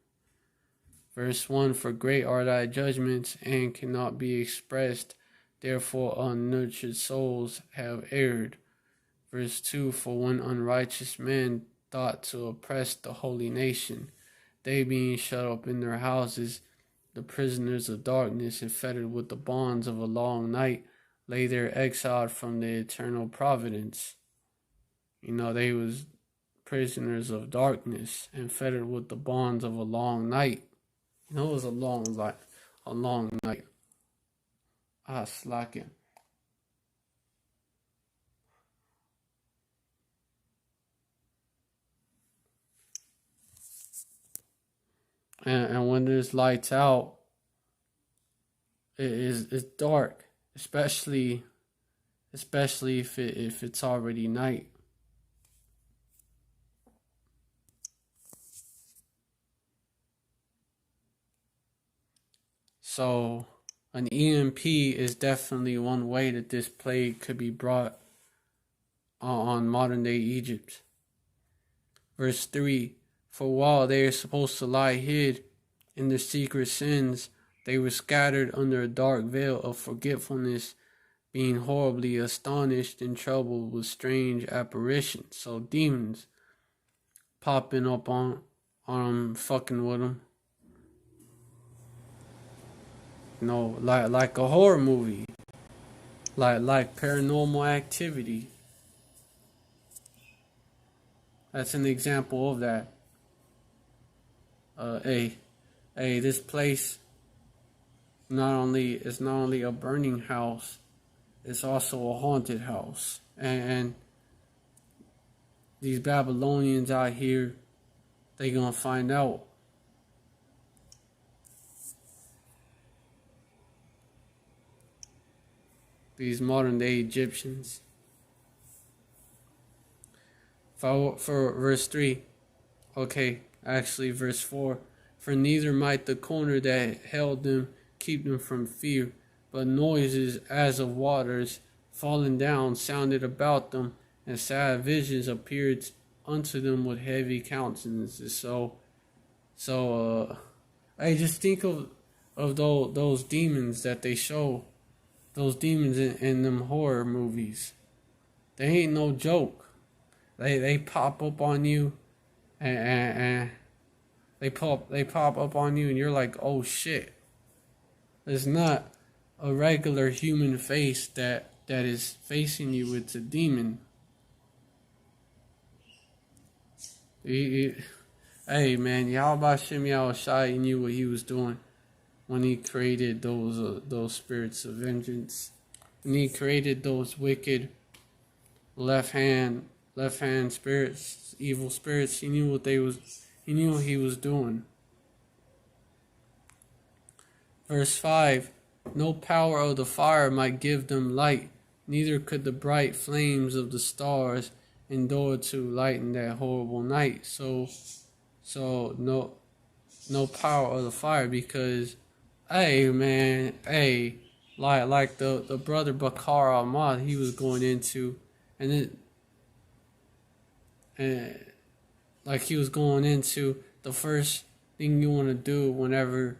Verse 1, for great are thy judgments, and cannot be expressed, therefore unnurtured souls have erred. Verse 2, for when unrighteous men thought to oppress the holy nation, they being shut up in their houses, the prisoners of darkness and fettered with the bonds of a long night, lay there exiled from the eternal providence. They was prisoners of darkness and fettered with the bonds of a long night. It was a long night. Slacking. And when there's lights out, it's dark, especially if it's already night. So an EMP is definitely one way that this plague could be brought on modern day Egypt. Verse 3, for while they are supposed to lie hid in their secret sins, they were scattered under a dark veil of forgetfulness, being horribly astonished and troubled with strange apparitions. So demons popping up on them, fucking with them. Like a horror movie, like Paranormal Activity. That's an example of that. This place is not only a burning house, it's also a haunted house. And these Babylonians out here, they gonna find out. These modern day Egyptians. For verse 3, verse 4, for neither might the corner that held them keep them from fear, but noises as of waters falling down sounded about them, and sad visions appeared unto them with heavy countenances. So just think of those demons that they show. Those demons in them horror movies. They ain't no joke. They pop up on you, and they pop up on you, and you're like, oh shit. It's not a regular human face that that is facing you, it's a demon. Hey man, Yahweh Shem Yahushai knew what he was doing when he created those spirits of vengeance. When he created those wicked left hand spirits, evil spirits, he knew what he was doing. Verse 5, no power of the fire might give them light, neither could the bright flames of the stars endure to lighten that horrible night. So no power of the fire, because like the brother Bakar Ahmad, he was going into, like he was going into, the first thing you want to do whenever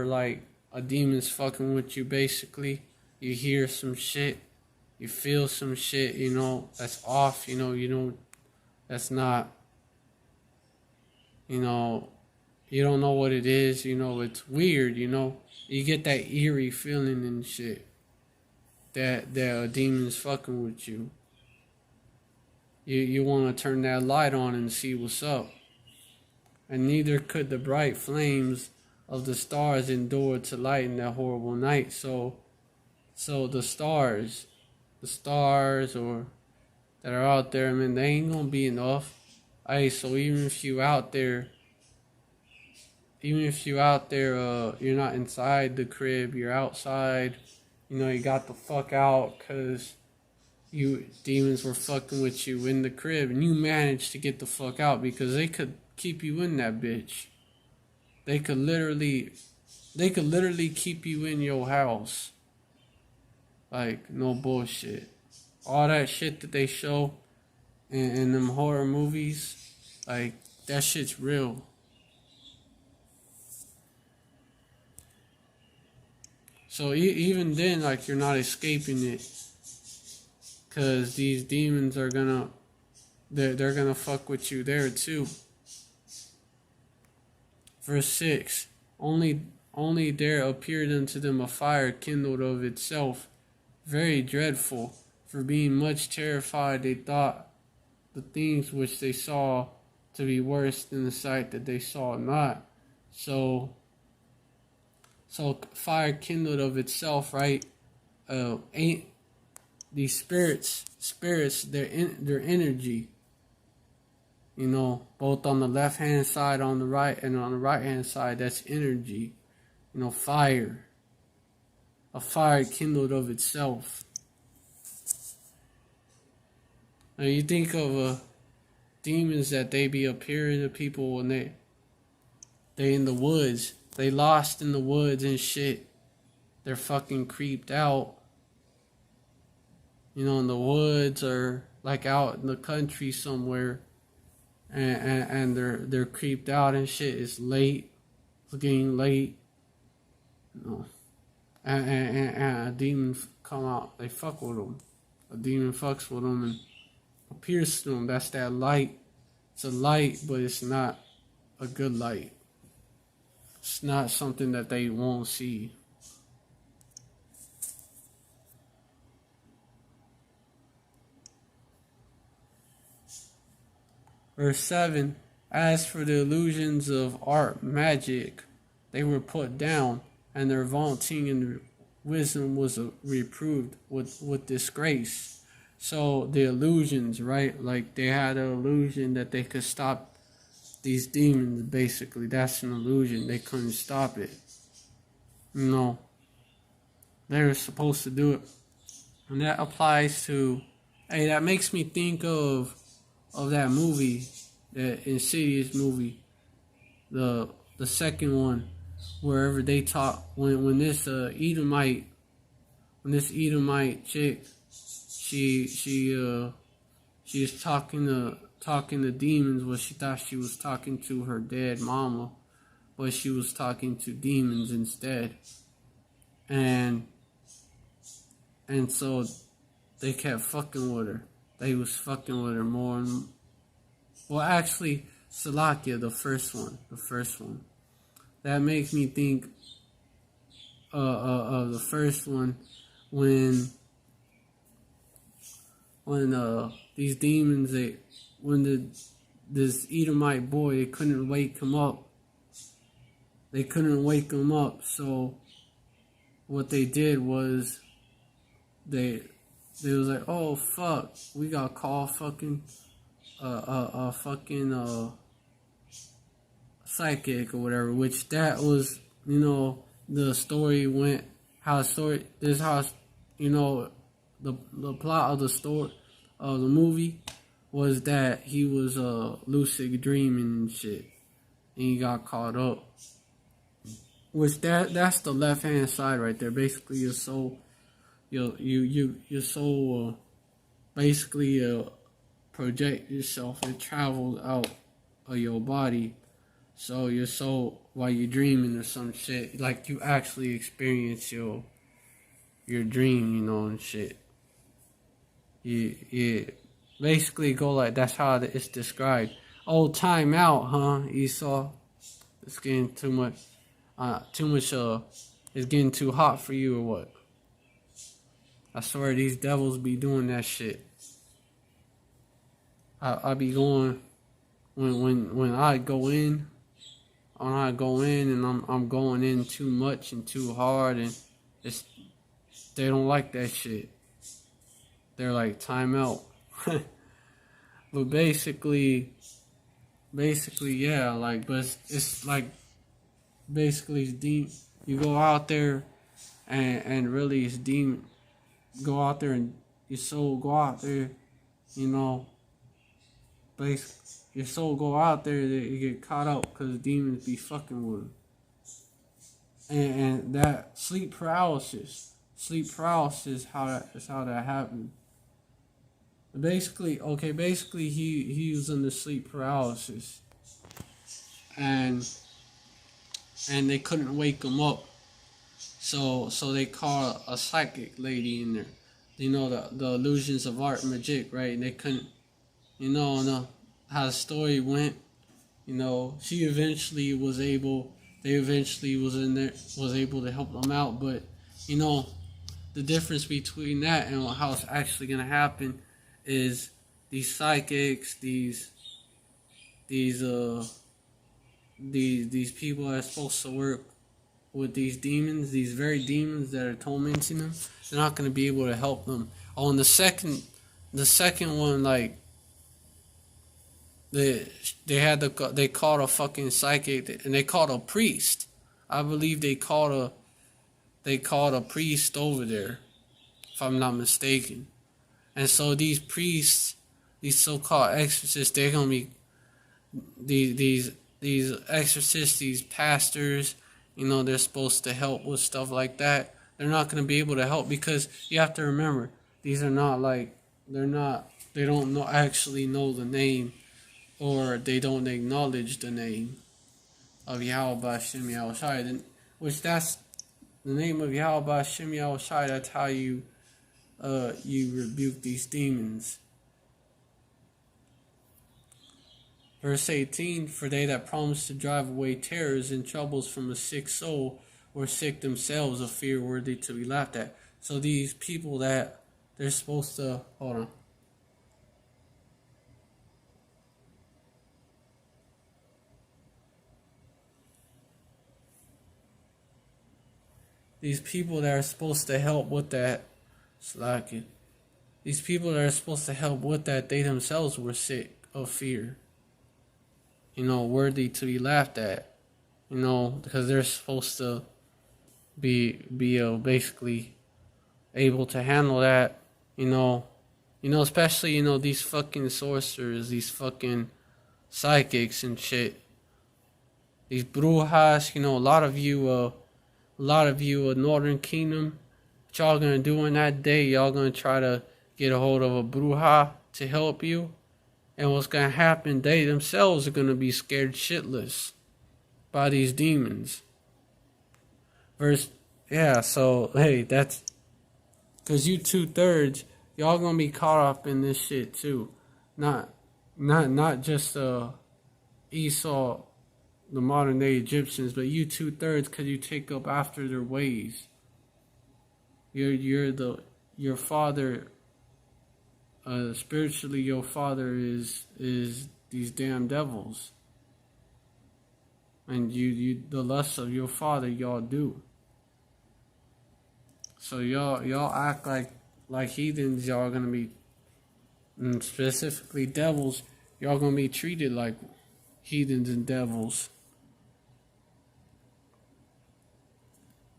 like a demon's fucking with you, basically, you hear some shit, you feel some shit, that's off, that's not, you don't know what it is, it's weird, you get that eerie feeling and shit that a demon's fucking with you. You want to turn that light on and see what's up. And neither could the bright flames of the stars endure to lighten that horrible night. So the stars or that are out there, man, they ain't gonna be enough. So even if you out there, you're not inside the crib, you're outside, you got the fuck out because demons were fucking with you in the crib, and you managed to get the fuck out because they could keep you in that bitch. They could literally keep you in your house. Like, no bullshit. All that shit that they show in them horror movies, like, that shit's real. So even then, like, you're not escaping it, because these demons are they're gonna fuck with you there too. Verse 6, only there appeared unto them a fire kindled of itself, very dreadful. For being much terrified, they thought the things which they saw to be worse than the sight that they saw not. So fire kindled of itself, right? Ain't these spirits, their energy. Both on the left-hand side, on the right, and on the right-hand side, that's energy. Fire. A fire kindled of itself. Now you think of demons that they be appearing to people when they in the woods. They lost in the woods and shit. They're fucking creeped out. In the woods or like out in the country somewhere. And they're creeped out and shit. It's late. It's getting late. And a demon come out. They fuck with them. A demon fucks with them and appears to them. That's that light. It's a light, but it's not a good light. It's not something that they won't see. Verse 7, as for the illusions of art, magic, they were put down, and their vaunting and wisdom was reproved with disgrace. So the illusions, right? Like they had an illusion that they could stop these demons, basically. That's an illusion. They couldn't stop it. They were supposed to do it. And that applies to, that makes me think of that movie, that Insidious movie, the second one, wherever they talk, when this Edomite chick, she is talking to demons, but she thought she was talking to her dead mama, but she was talking to demons instead, and so they kept fucking with her. They was fucking with her more and... Well, actually, Salakia, the first one. That makes me think of the first one when these demons, this Edomite boy, they couldn't wake him up. They couldn't wake him up, so what they did was they was like, oh fuck, we gotta call fucking psychic or whatever. Which that was, the story went this is how the plot of the story of the movie was that he was lucid dreaming and shit, and he got caught up. Which that's the left hand side right there. Basically, your soul, your soul, basically project yourself. It travels out of your body, so your soul, while you're dreaming or some shit, like you actually experience your dream, and shit. Yeah. Basically go like that's how it's described. Oh, time out, huh? Esau, it's getting too much. It's getting too hot for you or what? I swear these devils be doing that shit. I be going when I go in, and I'm going in too much and too hard, and they don't like that shit. They're like, time out. But basically, yeah, like, but it's like, basically, it's deep. You go out there, and really, it's demon. Go out there, and your soul go out there, your soul go out there, you get caught up because demons be fucking with them. And that sleep paralysis, how that happened. Basically, he was in the sleep paralysis, and they couldn't wake him up, so they called a psychic lady in there. The illusions of art magic, right? And they couldn't, how the story went. She eventually was able. They eventually was able to help them out, but the difference between that and how it's actually gonna happen is these psychics, these people that are supposed to work with these demons, these very demons that are tormenting them, they're not going to be able to help them. On the second one, like they called a fucking psychic, and they called a priest. I believe they called a priest over there, if I'm not mistaken. And so these priests, these so-called exorcists, they're gonna be these exorcists, these pastors. They're supposed to help with stuff like that. They're not gonna be able to help because you have to remember, these are not like they don't actually know the name, or they don't acknowledge the name of Yahweh B'Shem Yahushai, which that's the name of Yahweh B'Shem Yahushai. That's how you rebuke these demons. Verse 18, for they that promise to drive away terrors and troubles from a sick soul were sick themselves of fear worthy to be laughed at. So these people that they're supposed to, hold on. These people that are supposed to help with that, these people that are supposed to help with that, they themselves were sick of fear. Worthy to be laughed at. Because they're supposed to be basically able to handle that. Especially these fucking sorcerers, these fucking psychics and shit. These brujas. A lot of you, Northern Kingdom, what y'all gonna do on that day? Y'all gonna try to get a hold of a bruja to help you, and what's gonna happen? They themselves are gonna be scared shitless by these demons. So hey, that's because you 2/3, y'all gonna be caught up in this shit too, not just Esau, the modern day Egyptians, but you 2/3, because you take up after their ways. Your father, spiritually your father is these damn devils. And you the lusts of your father y'all do. So y'all act like heathens, y'all gonna be, and specifically devils, y'all gonna be treated like heathens and devils.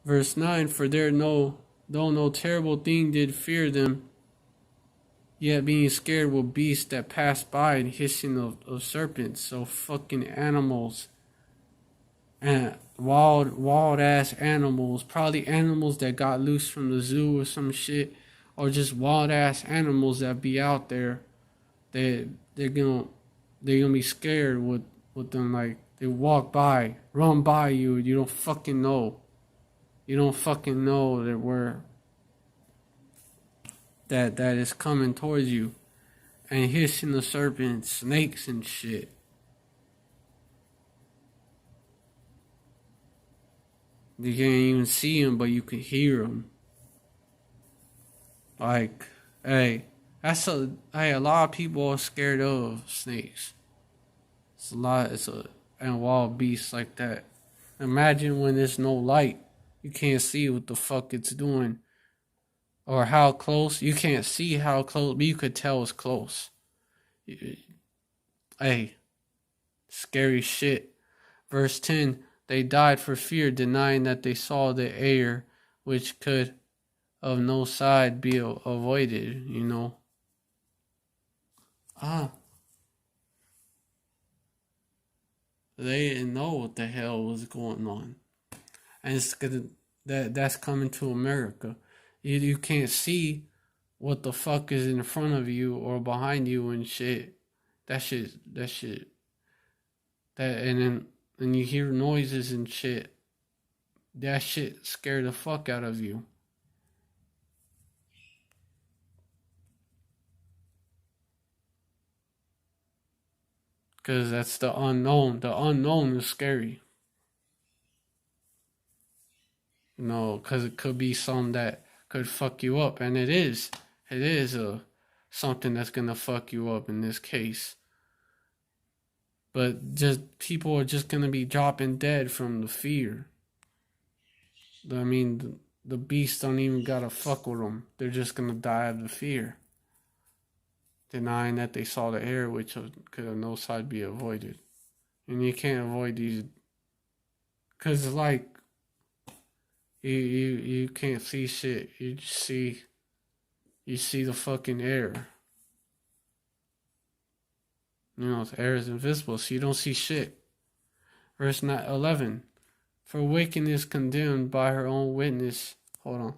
Verse 9, for there though no terrible thing did fear them, yet being scared with beasts that passed by and hissing of serpents. So fucking animals and wild ass animals, probably animals that got loose from the zoo or some shit, or just wild ass animals that be out there. They're gonna be scared with them, like they walk by, run by you, you don't fucking know. You don't fucking know that is coming towards you, and hissing the serpents, snakes and shit. You can't even see them, but you can hear them. Like, hey, a lot of people are scared of snakes. And wild beasts like that. Imagine when there's no light, you can't see what the fuck it's doing. Or how close. You can't see how close, but you could tell it's close. Hey, scary shit. Verse 10, they died for fear, denying that they saw the air, which could of no side be avoided, you know. They didn't know what the hell was going on. And it's gonna, that's coming to America. You can't see what the fuck is in front of you or behind you and shit. And you hear noises and shit. That shit scare the fuck out of you. Because that's the unknown. The unknown is scary. You know, because it could be something that could fuck you up. And it is. It is something that's going to fuck you up in this case. But just people are just going to be dropping dead from the fear. I mean, the beasts don't even got to fuck with them. They're just going to die of the fear. Denying that they saw the air, which could on no side be avoided. And you can't avoid these, because like, you can't see shit. You see the fucking air. You know, the air is invisible, so you don't see shit. Verse 11, for wickedness condemned by her own witness. Hold on.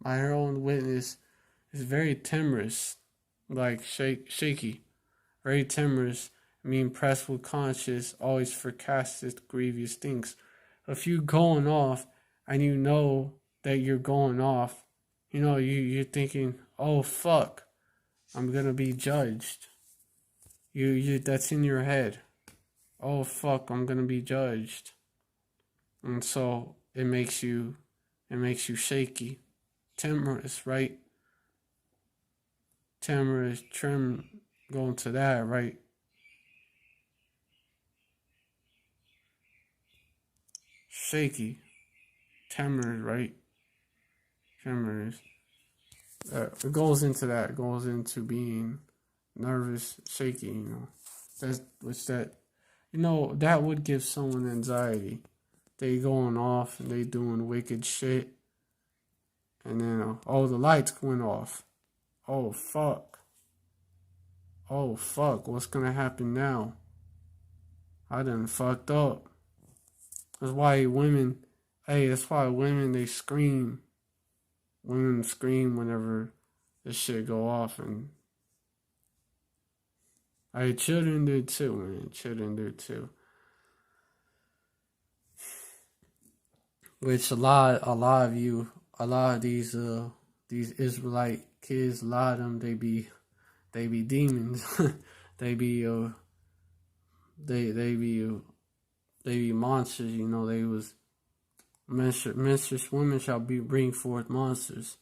By her own witness is very timorous, like shaky, very timorous, mean pressed with conscience, always forecasteth grievous things. If you going off and you know that you're going off, you know, you're thinking, oh fuck, I'm gonna be judged. You that's in your head. Oh fuck, I'm gonna be judged. And so it makes you shaky. Timorous, right? Timorous, going to that, right? Shaky. Timorous, right? Timorous. It goes into that. It goes into being nervous, shaky, you know. That would give someone anxiety. They going off and they doing wicked shit. And then, the lights went off. Oh, fuck. Oh, fuck. What's gonna happen now? I done fucked up. That's why women, they scream. Women scream whenever this shit go off. And children do too, man. Children do too. Which a lot of these Israelite kids, a lot of them, they be demons. they be they be monsters. You know, they was menstruous women shall bring forth monsters.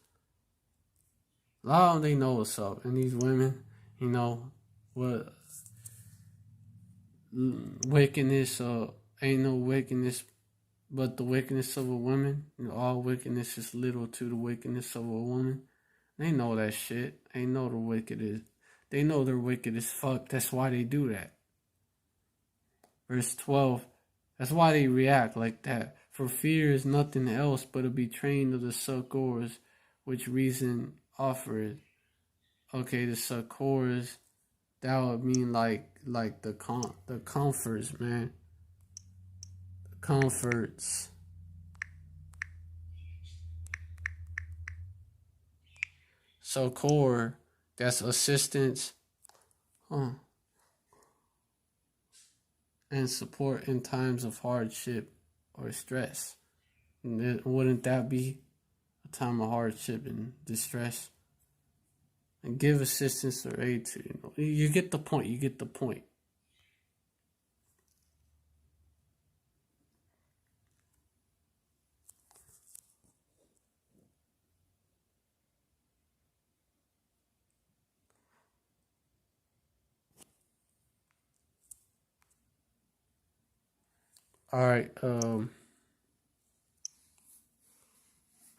A lot of them, they know what's up, and these women, you know, what wickedness ain't no wickedness but the wickedness of a woman. You know, all wickedness is little to the wickedness of a woman. They know that shit. They know the wicked is. They know they're wicked as fuck. That's why they do that. Verse 12. That's why they react like that. For fear is nothing else but a betraying of the succors which reason offered. Okay, the succors, that would mean like the comforts, man. The comforts. Succor, that's assistance. And support in times of hardship or stress. And wouldn't that be a time of hardship and distress? And give assistance or aid to, you know. You get the point. You get the point. All right.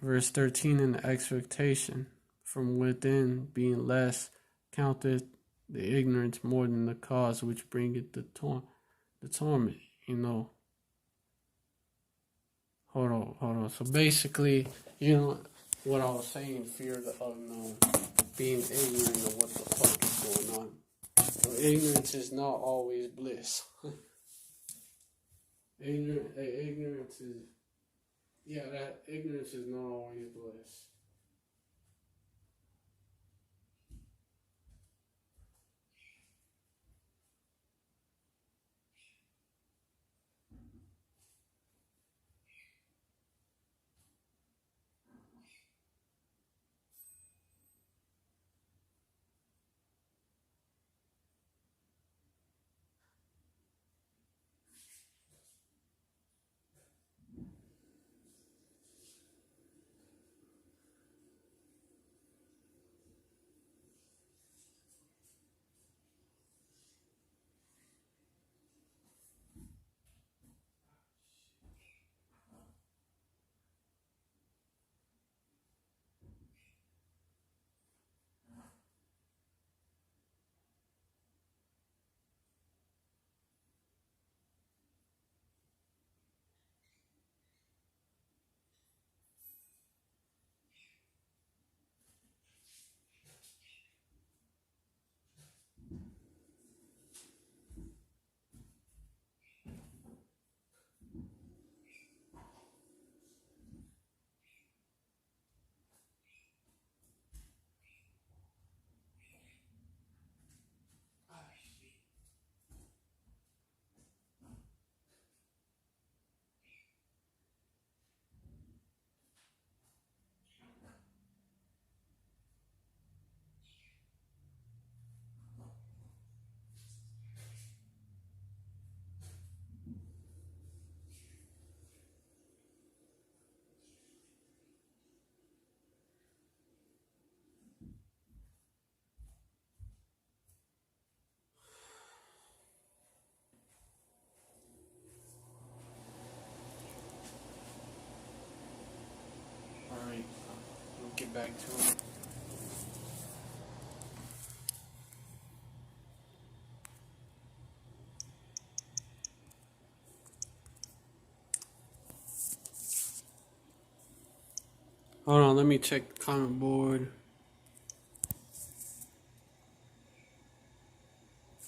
Verse 13, in the expectation from within being less, counteth the ignorance more than the cause which bringeth the torment. You know. Hold on. So basically, you know what I was saying, fear of the unknown, being ignorant of what the fuck is going on. So ignorance is not always bliss. Ignorance is, that ignorance is not always bliss. Alright, we'll get back to it. Hold on, let me check the comment board.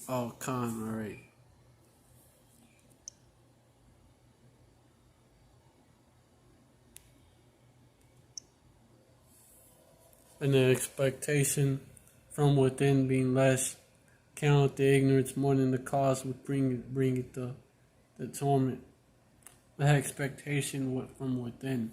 Oh, alright. And the expectation from within being less, count the ignorance more than the cause would bring it the torment. The expectation from within.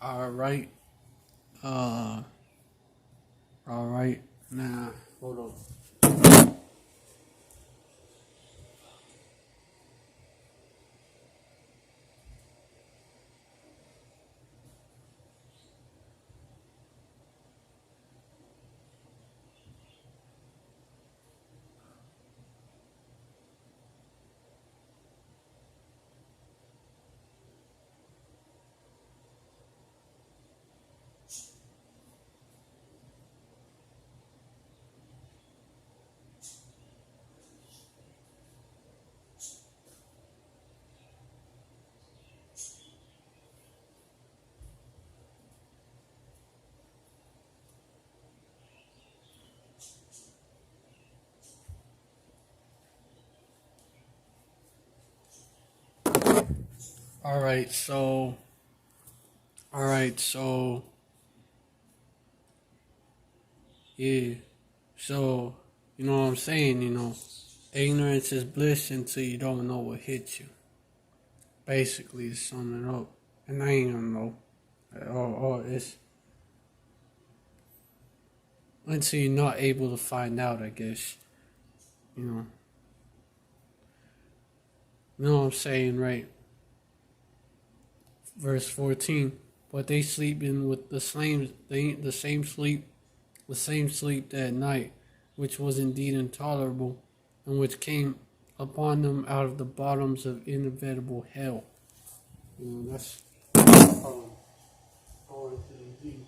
Alright. Alright. Now, hold on. Alright, so, yeah. So, you know what I'm saying, ignorance is bliss until you don't know what hits you. Basically, to sum it up. And I ain't gonna know. Or it's until you're not able to find out, I guess. You know what I'm saying, right? Verse 14. But they sleep in with the same sleep that night, which was indeed intolerable, and which came upon them out of the bottoms of inevitable hell. That's going to the deep.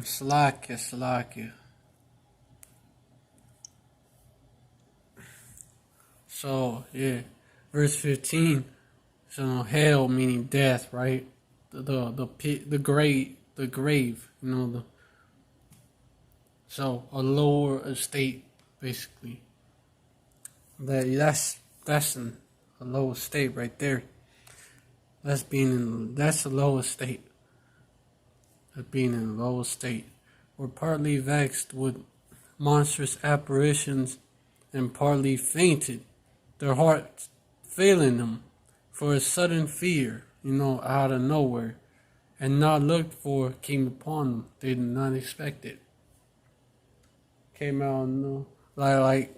Slakia. So, yeah. Verse 15. So, hell meaning death, right? The pit, the grave, so a lower estate, basically. That's a low estate right there. That's a low estate. Being in a low state, were partly vexed with monstrous apparitions, and partly fainted, their hearts failing them, for a sudden fear, out of nowhere, and not looked for, came upon them. They did not expect it. Came out, like,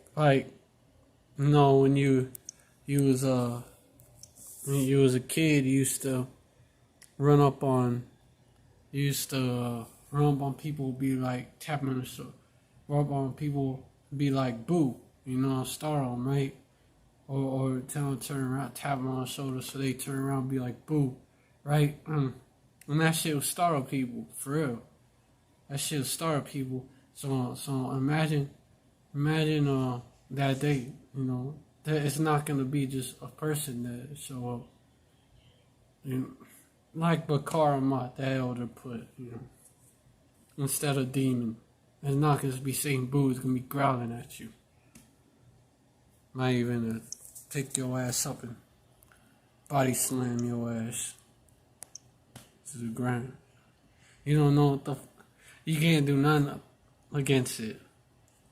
when you was a kid, you used to run up on. People, be like tapping on the shoulder. Run up on people, be like boo, startle them, right? Or tell them to turn around, tap them on the shoulder so they turn around and be like boo, right? And that shit will startle people, for real. That shit will startle people. So imagine that day, that it's not gonna be just a person that show up. Like Bakar Amat, the elder put, instead of demon. It's not going to be saying boo, it's going to be growling at you. Might even pick your ass up and body slam your ass to the ground. You don't know what you can't do nothing against it.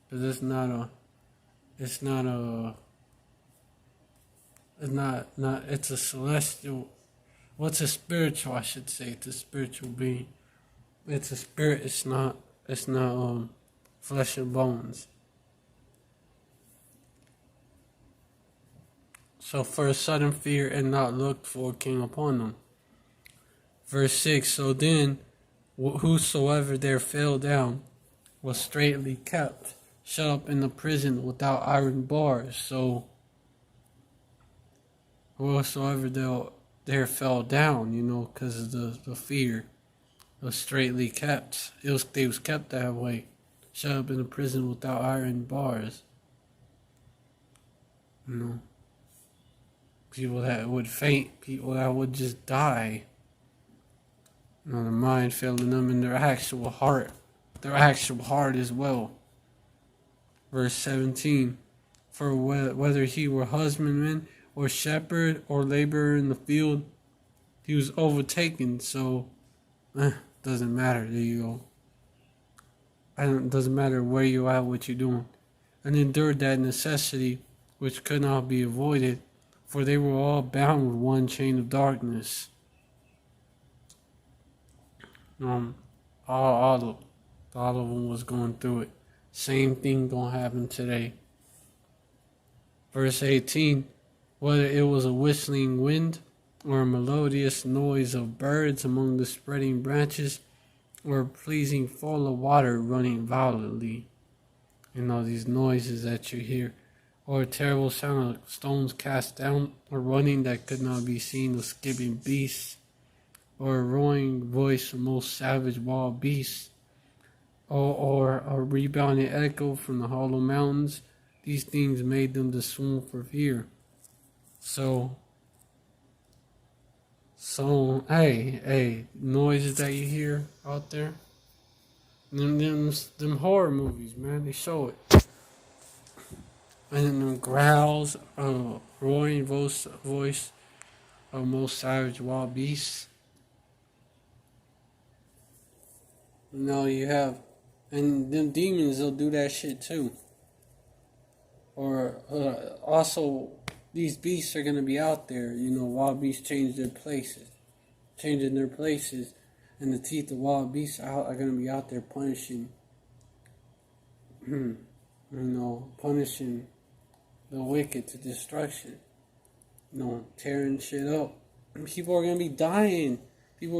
Because it's a celestial. What's a spiritual, I should say. It's a spiritual being. It's a spirit. It's not flesh and bones. So for a sudden fear and not looked for came upon them. Verse 6. So then, whosoever there fell down was straitly kept, shut up in the prison without iron bars. So whosoever there fell down, because of the fear, was straitly kept. They was kept that way. shut up in a prison without iron bars. You know, people that would faint, people that would just die. You know, their mind failing them in their actual heart as well. Verse 17, for whether he were husbandman or shepherd or laborer in the field, he was overtaken. So, doesn't matter. There you go. It doesn't matter where you're at, what you're doing. And endured that necessity which could not be avoided, for they were all bound with one chain of darkness. All of them was going through it. Same thing gonna happen today. Verse 18, whether it was a whistling wind, or a melodious noise of birds among the spreading branches, or a pleasing fall of water running violently. You know, these noises that you hear, or a terrible sound of stones cast down, or running that could not be seen of skipping beasts, or a roaring voice of most savage wild beasts, or a rebounding echo from the hollow mountains. These things made them to swoon for fear. So, hey, noises that you hear out there, them horror movies, man, they show it. And then them growls, roaring voice of most savage wild beasts. You know, you have, and them demons, they'll do that shit too. Or also, these beasts are gonna be out there. You know, wild beasts changing their places, and the teeth of wild beasts are gonna be out there punishing. Punishing the wicked to destruction. You know, tearing shit up. People are gonna be dying. People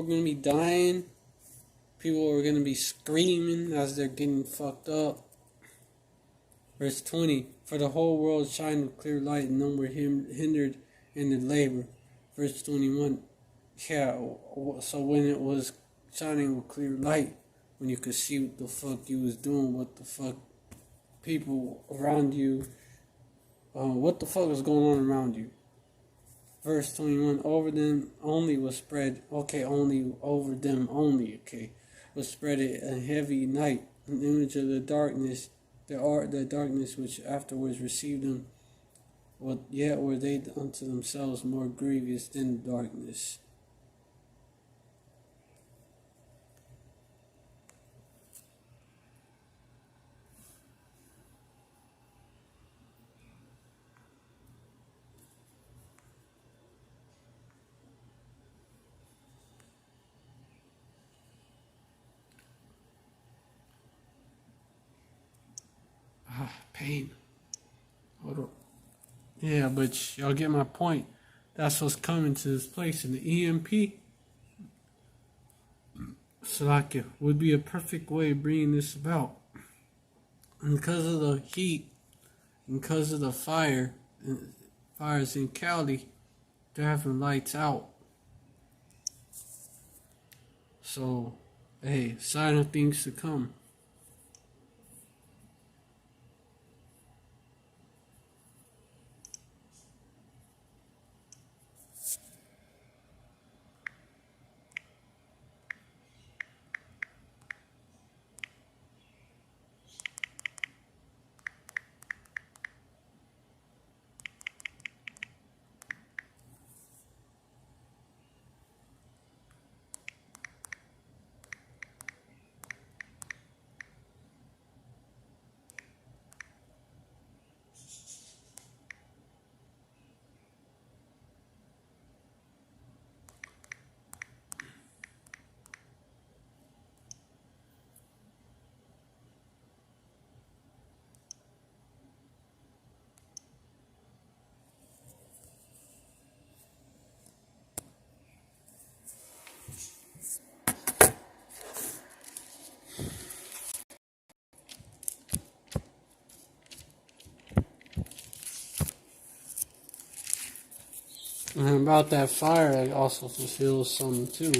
are gonna be screaming as they're getting fucked up. Verse 20, for the whole world shined with clear light, and none were hindered in their labor. Verse 21, so when it was shining with clear light, when you could see what the fuck you was doing, what the fuck people around you, what the fuck was going on around you. Verse 21, over them only was spread, was spread a heavy night, an image of the darkness, the darkness which afterwards received them, yet were they unto themselves more grievous than the darkness. Pain. Hold on. Yeah, but y'all get my point. That's what's coming to this place in the EMP. Salakia would be a perfect way of bringing this about. And because of the heat, and because of the fires in Cali, they're having lights out. So, hey, sign of things to come. And about that fire, it also fulfills something too.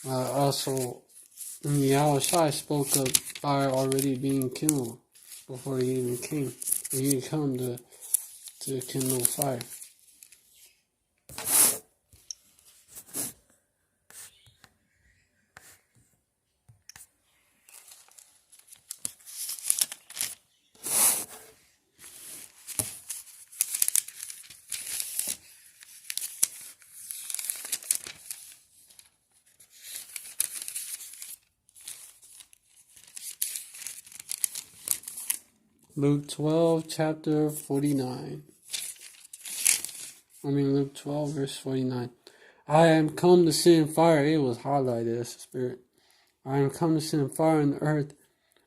Also, And Yahushua spoke of fire already being kindled before he even came. He didn't come to kindle fire. Luke 12, chapter 49. Luke 12, verse 49. I am come to send fire. It was highlighted as the Spirit. I am come to send fire on the earth,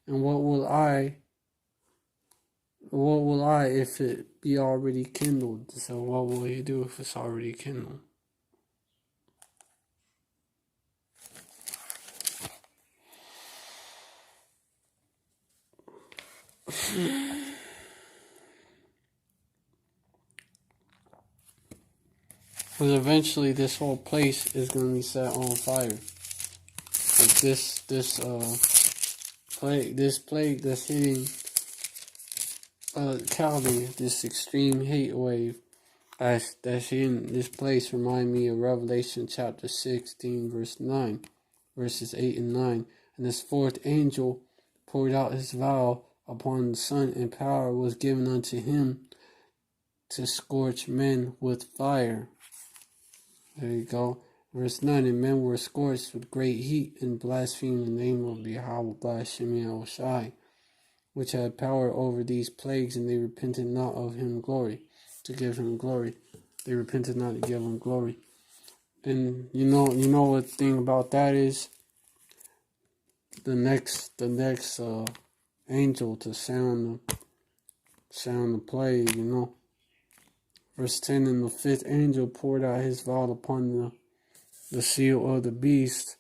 and what will I if it be already kindled? So what will he do if it's already kindled? Because eventually this whole place is going to be set on fire. Like this plague that's hitting Cali, this extreme hate wave that's in this place remind me of Revelation chapter 16 verses 8 and 9. And this fourth angel poured out his vial upon the sun, and power was given unto him to scorch men with fire. There you go. Verse 9, and men were scorched with great heat and blasphemed the name of Yahweh Ahchyam, which had power over these plagues, and they repented not of him glory, to give him glory. They repented not to give him glory. And you know what the thing about that is? The next angel to sound the plague, Verse 10, and the fifth angel poured out his vial upon the seal of the beast,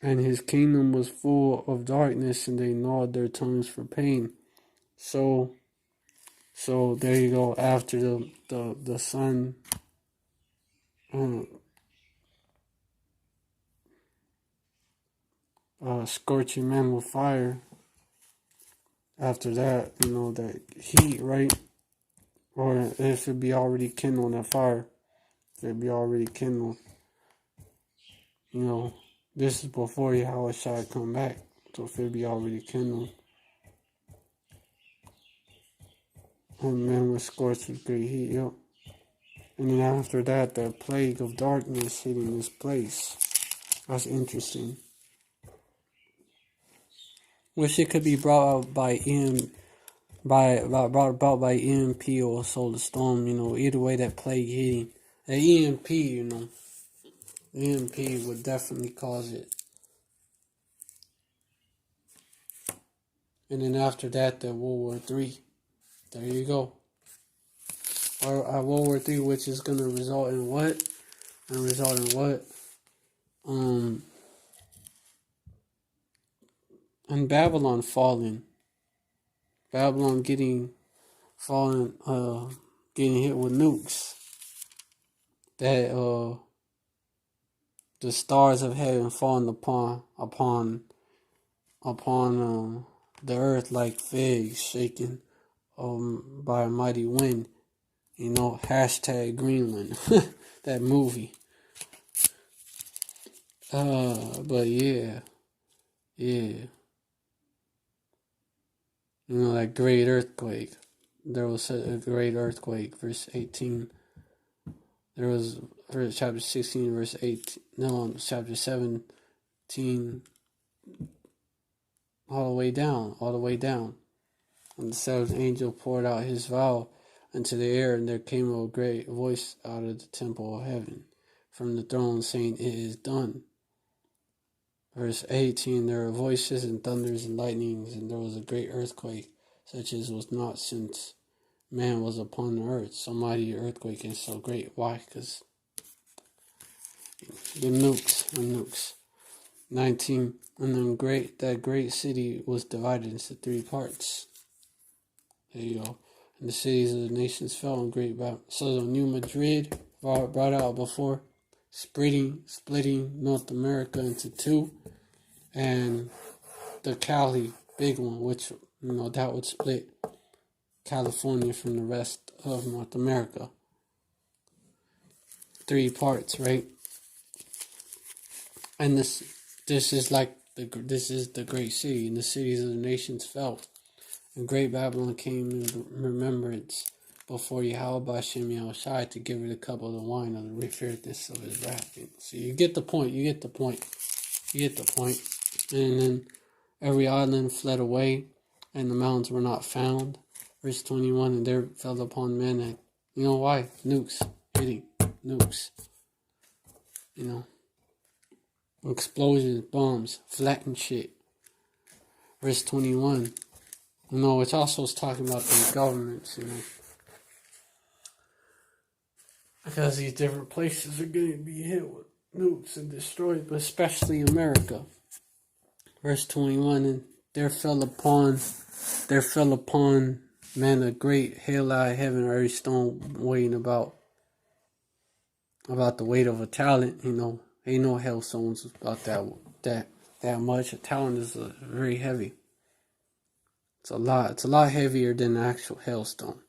and his kingdom was full of darkness, and they gnawed their tongues for pain. So there you go. After the sun scorching men with fire. After that, that heat, right? Or if it be already kindled, that fire, if it be already kindled, this is before Yahweh come back. So if it be already kindled, and men were scorched with great heat, yep. And then after that, the plague of darkness hitting this place. That's interesting. Wish it could be brought out by brought about by EMP or solar storm. Either way, that plague hitting, the EMP, EMP would definitely cause it. And then after that, the World War III. There you go. Or World War III, which is gonna result in what? And Babylon falling. Babylon getting hit with nukes. That the stars of heaven falling upon the earth like figs shaken by a mighty wind. Hashtag Greenland. That movie. But yeah. That great earthquake. There was a great earthquake, verse 18. There was chapter 16, verse 18. No, chapter 17. All the way down. And the seventh angel poured out his vial into the air, and there came a great voice out of the temple of heaven, from the throne, saying, It is done. Verse 18, there were voices and thunders and lightnings, and there was a great earthquake, such as was not since man was upon the earth. So mighty earthquake and so great. Why? Because the nukes. 19, and then that great city was divided into 3 parts. There you go. And the cities of the nations fell in great battle. So the New Madrid brought out before, splitting North America into 2. and the Cali big one, which, that would split California from the rest of North America. 3 parts, right? And this is like this is the great city, and the cities of the nations fell, and great Babylon came in remembrance before Yahweh Ahchyam Yahushai to give her the cup of the wine of the fierceness of his wrath. So you get the point. And then every island fled away, and the mountains were not found. Verse 21, and there fell upon men, and you know why? Nukes, hitting, nukes. Explosions, bombs, flattened shit. Verse 21. It's also talking about the governments, because these different places are going to be hit with nukes and destroyed, but especially America. Verse 21, and there fell upon men a great hail out of heaven, or every stone weighing about the weight of a talent. Ain't no hailstones about that much. A talent is very heavy. It's a lot heavier than the actual hailstone.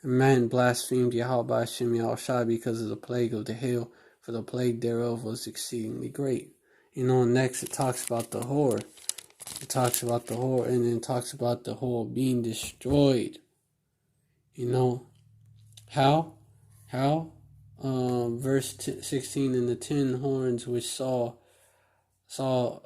And man blasphemed Yahweh Ahchyam Yahushai because of the plague of the hail, for the plague thereof was exceedingly great. Next it talks about the whore. And then it talks about the whore being destroyed. How? Verse 16, and the 10 horns which thou saw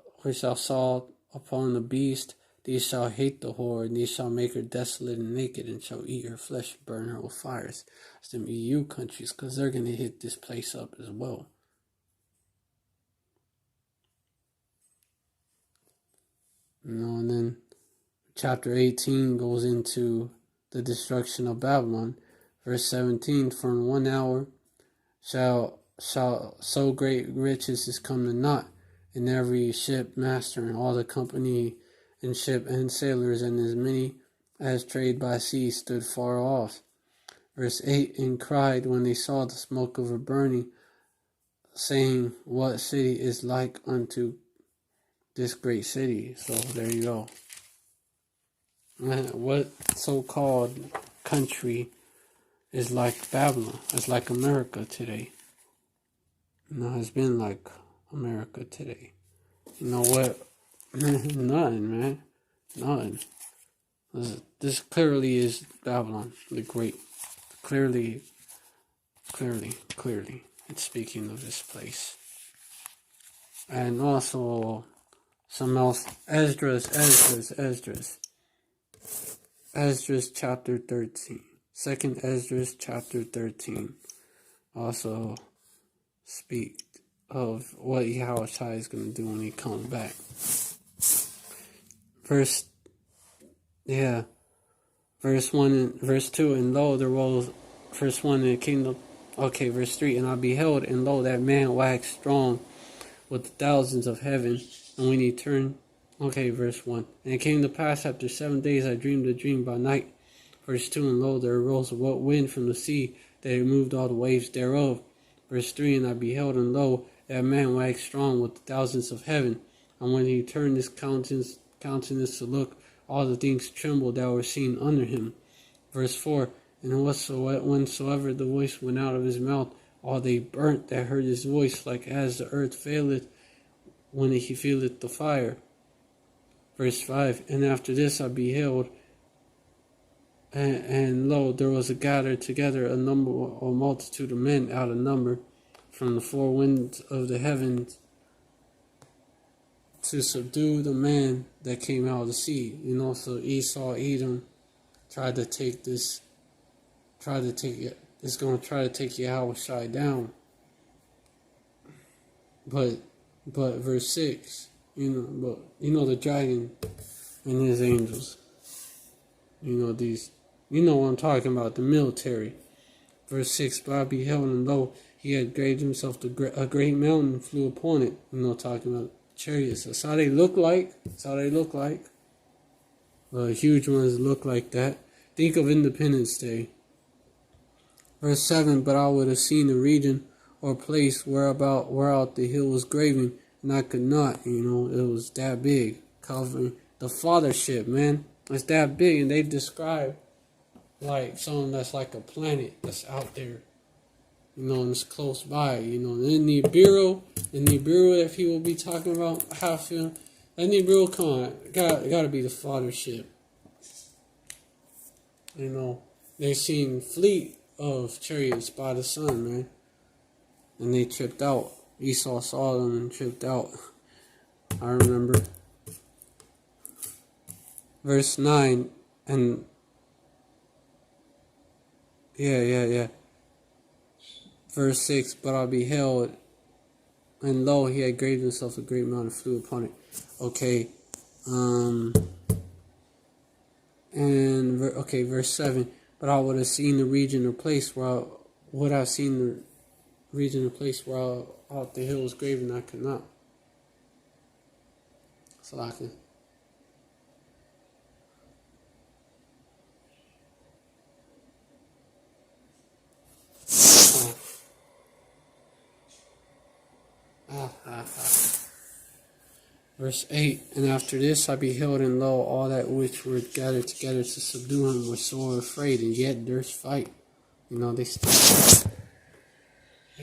upon the beast, these shall hate the whore, and these shall make her desolate and naked, and shall eat her flesh and burn her with fires. It's them EU countries, because they're going to hit this place up as well. And then chapter 18 goes into the destruction of Babylon. Verse 17, for in 1 hour shall so great riches is come to naught, and every ship master and all the company and ship and sailors, and as many as trade by sea stood far off. Verse 8, and cried when they saw the smoke of her burning, saying, what city is like unto this great city? So there you go. What so-called country is like Babylon? It's like America today. It's been like America today. You know what? Nothing, man. Nothing. This clearly is Babylon the Great. Clearly. It's speaking of this place. And also, some else. Esdras chapter 13. 2nd Esdras chapter 13. Also speak of what Yahushua is going to do when he comes back. Verse 1 and verse 2, and lo, there was, verse 1 in the kingdom. Okay, verse 3, and I beheld, and lo, that man waxed strong with the thousands of heaven, and when he turned, verse 1, and it came to pass after 7 days I dreamed a dream by night. Verse 2, and lo, there arose a wind from the sea, that it moved all the waves thereof. Verse 3, and I beheld, and lo, that man waxed strong with the thousands of heaven, and when he turned his countenance to look, all the things trembled that were seen under him. Verse 4, and whensoever the voice went out of his mouth, all they burnt that heard his voice, like as the earth faileth when he feeleth the fire. Verse 5, and after this I beheld, and lo, there was gathered together a multitude of men out of number from the four winds of the heavens to subdue the man that came out of the sea. So Esau, Edom, it's going to try to take Yahweh down. But verse 6, the dragon and his angels. You know what I'm talking about, the military. Verse 6, but I beheld, and lo, he had graved himself a great mountain and flew upon it. Talking about chariots. That's how they look like. Huge ones look like that. Think of Independence Day. Verse 7, but I would have seen a region or place whereout the hill was graven, and I could not, it was that big, covering the fathership, man. It's that big, and they describe like something that's like a planet that's out there, and it's close by, and in Nibiru, if he will be talking about how feel, that Nibiru, come on, gotta be the fathership, they seen fleet of chariots by the sun, man, and they tripped out. Esau saw them and tripped out. I remember. Verse 9, and yeah. Verse 6, but I beheld, and lo, he had graved himself a great mountain, flew upon it. Okay, verse 7, but I would have seen the region or place where out the hill was graven, I could not. Salaki. Verse 8, and after this I beheld, and lo, all that which were gathered together to subdue him were sore afraid, and yet durst fight. They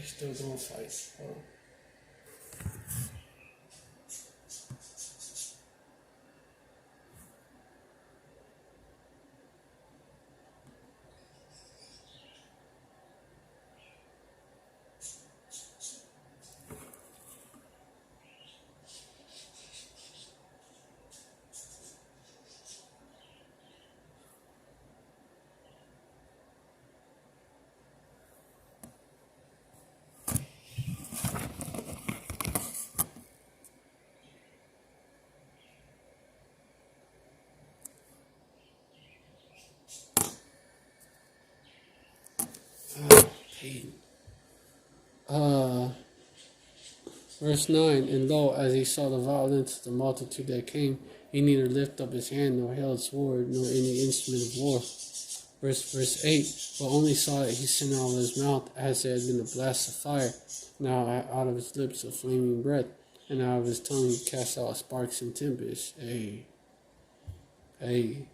still don't fight. Verse 9, and lo, as he saw the violence of the multitude that came, he neither lifted up his hand, nor held sword, nor any instrument of war. Verse 8, but only saw that he sent out of his mouth, as it had been a blast of fire, now out of his lips a flaming breath, and out of his tongue he cast out sparks and tempests. And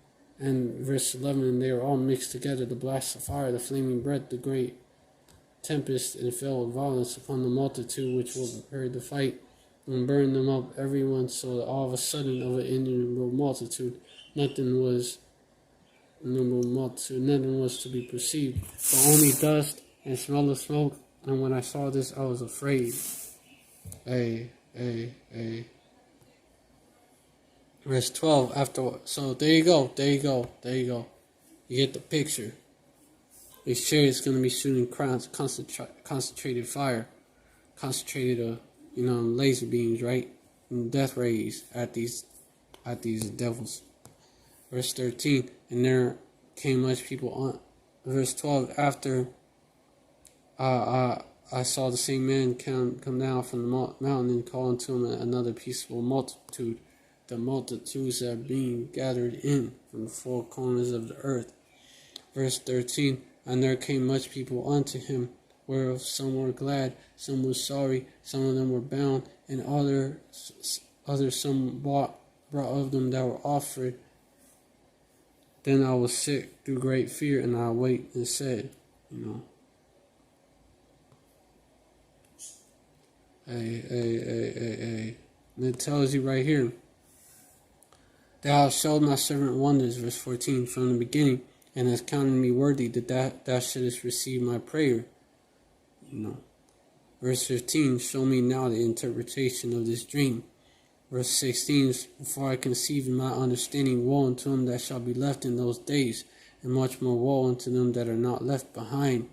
verse 11, and they were all mixed together, the blast of fire, the flaming breath, the great tempest, and fell with violence upon the multitude which were prepared to fight, and burned them up everyone, so that all of a sudden of an innumerable multitude, nothing was to be perceived, but only dust and smell of smoke. And when I saw this, I was afraid. Verse 12, so there you go. You get the picture. These chariots going to be shooting concentrated fire, concentrated, laser beams, right, and death rays at these devils. Verse 13, and there came much people on. Verse 12, after I saw the same man come down from the mountain and call unto him another peaceable multitude, the multitudes that are being gathered in from the four corners of the earth. Verse 13, and there came much people unto him, whereof some were glad, some were sorry, some of them were bound, and others some brought of them that were offered. Then I was sick through great fear, and I awaked and said, And it tells you right here, thou hast showed my servant wonders, verse 14, from the beginning, and has counted me worthy that thou shouldest receive my prayer. Verse 15, show me now the interpretation of this dream. Verse 16, before I conceive in my understanding, woe unto them that shall be left in those days, and much more woe unto them that are not left behind.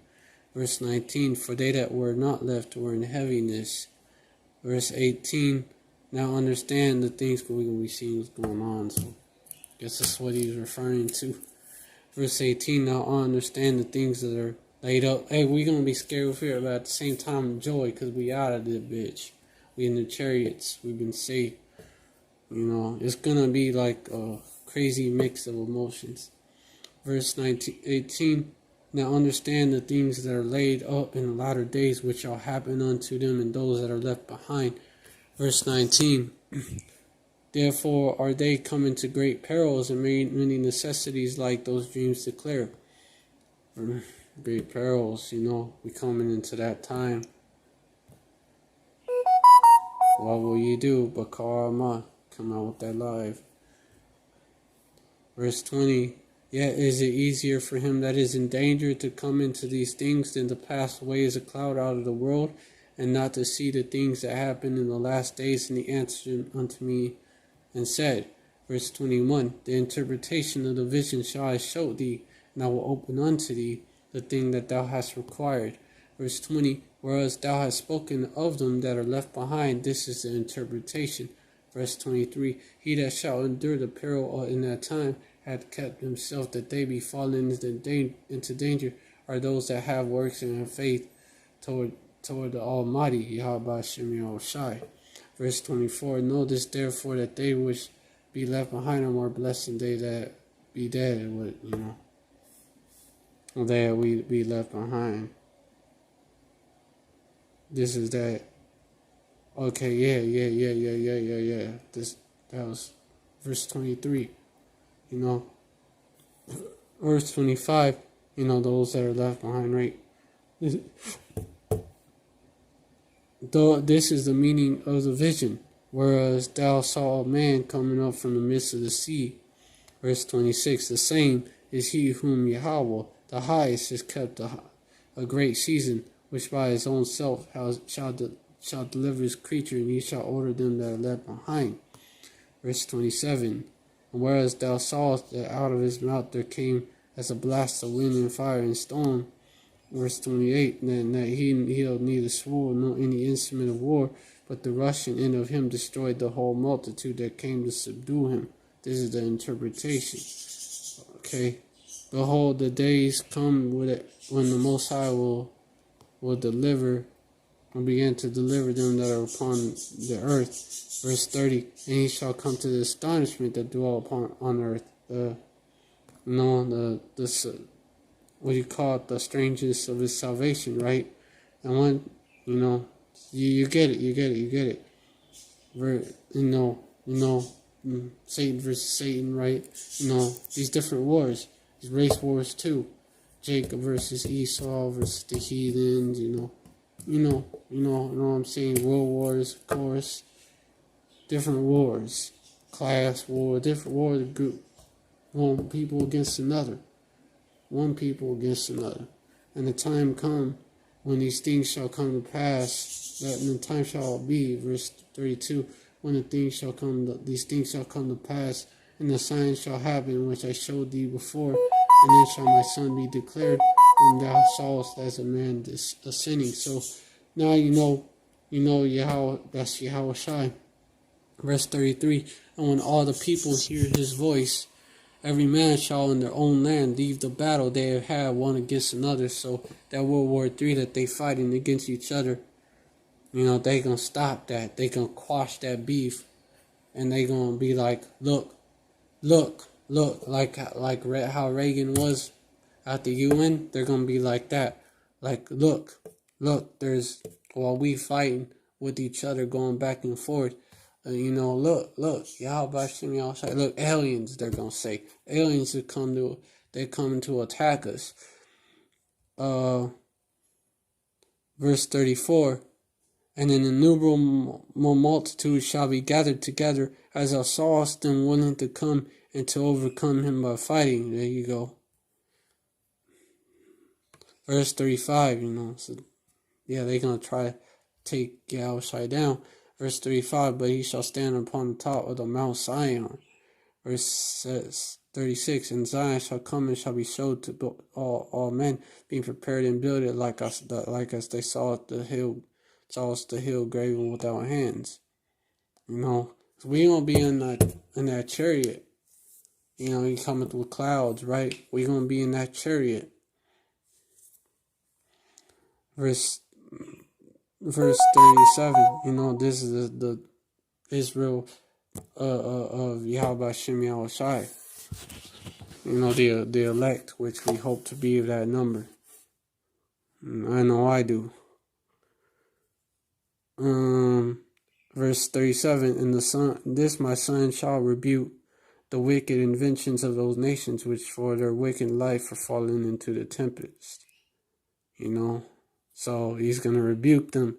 Verse 19, for they that were not left were in heaviness. Verse 18, now understand the things we're going to be seeing what's going on. So I guess that's what he's referring to. Verse 18, now I understand the things that are laid up. Hey, we're going to be scared with fear, but at the same time joy, because we out of this bitch. We in the chariots. We've been saved. It's going to be like a crazy mix of emotions. Verse 18, now understand the things that are laid up in the latter days, which shall happen unto them and those that are left behind. Verse 19. Therefore are they come into great perils and many necessities like those dreams declare. Great perils, we coming into that time. What will you do? Bakarama. Come out with that live. Verse 20. Yet is it easier for him that is in danger to come into these things than to pass away as a cloud out of the world, and not to see the things that happen in the last days. And he answered unto me and said, verse 21, the interpretation of the vision shall I show thee, and I will open unto thee the thing that thou hast required. Verse 20, whereas thou hast spoken of them that are left behind, this is the interpretation. Verse 23, he that shall endure the peril in that time hath kept himself that they be fallen into danger, are those that have works and have faith toward the Almighty, Yahweh Shem Yahushai. Verse 24, know this therefore that they which be left behind are more blessed than they that be dead, they that we be left behind. This is that. Okay, yeah. That was verse 23. Verse 25, those that are left behind, right? Though this is the meaning of the vision, whereas thou saw a man coming up from the midst of the sea. Verse 26, the same is he whom Yahweh, the highest, has kept a great season, which by his own self shall deliver his creature, and he shall order them that are left behind. Verse 27, and whereas thou sawest that out of his mouth there came as a blast of wind and fire and storm. Verse 28, and that he held neither sword nor any instrument of war, but the rushing end of him destroyed the whole multitude that came to subdue him. This is the interpretation. Okay. Behold, the days come with it when the Most High will deliver, and begin to deliver them that are upon the earth. Verse 30, and he shall come to the astonishment that dwell on earth. What you call it, the strangeness of his salvation, right? And when, you get it. Satan versus Satan, right? These different wars, these race wars too. Jacob versus Esau versus the heathens, what I'm saying? World wars, of course. Different wars. Class war, different wars, group. One people against another. One people against another. And the time come when these things shall come to pass, that in the time shall be, verse 32, when these things shall come to pass, and the signs shall happen which I showed thee before, and then shall my son be declared, whom thou sawest as a man ascending. So now Yahweh, that's Yahweh Shai. Verse 33, and when all the people hear his voice, every man shall in their own land leave the battle they have had one against another. So that World War III that they fighting against each other, they gonna stop that. They gonna quash that beef, and they gonna be like, look, like how Reagan was at the UN. They're gonna be like that, like look. While we fighting with each other, going back and forth. Look, Yahweh Shem Yahushai, look, aliens, they're going to say. Aliens are coming to attack us. Verse 34, and an innumerable multitude shall be gathered together, as thou sawest them willing to come and to overcome him by fighting. There you go. Verse 35, so, yeah, they're going to try to take Yahushai down. Verse 35, but he shall stand upon the top of the Mount Zion. Verse 36, and Zion shall come and shall be showed to all men, being prepared and builded like as they saw the hill graven without hands. So we gonna be in that chariot. He coming with clouds, right? We gonna be in that chariot. Verse 37, this is the Israel of Yahweh Shem Yahushai. The elect, which we hope to be of that number. I know I do. Verse 37, and this my son shall rebuke the wicked inventions of those nations which for their wicked life are fallen into the tempest. So he's going to rebuke them.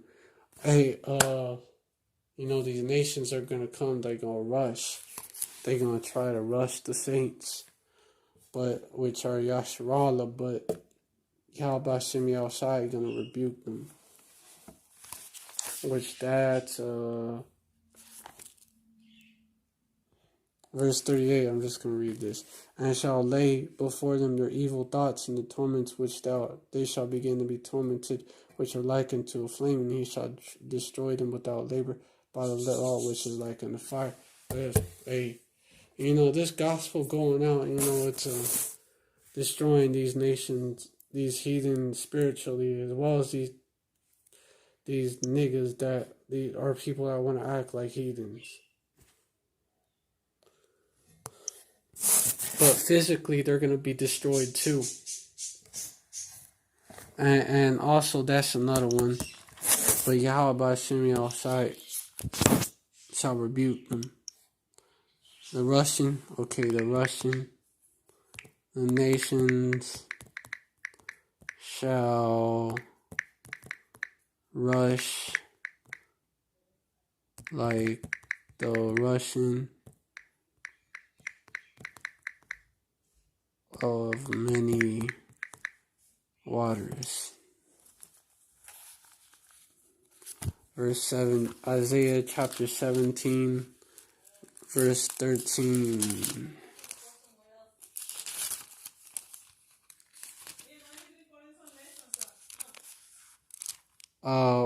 Hey, these nations are going to come, they're going to rush. They're going to try to rush the saints, which are Yasharallah, but Yahweh Shem Yahushai going to rebuke them. Which that's, verse 38, I'm just going to read this. And shall lay before them their evil thoughts and the torments which they shall begin to be tormented, which are likened to a flame, and he shall destroy them without labor by the law which is likened to fire. This gospel going out, it's destroying these nations, these heathens spiritually, as well as these niggas that are people that want to act like heathens. But physically, they're going to be destroyed too. And also, that's another one. But Yahweh Hashem Yahushai shall rebuke them. The nations shall rush like the rushing of many waters. Verse 7, Isaiah chapter 17, verse 13.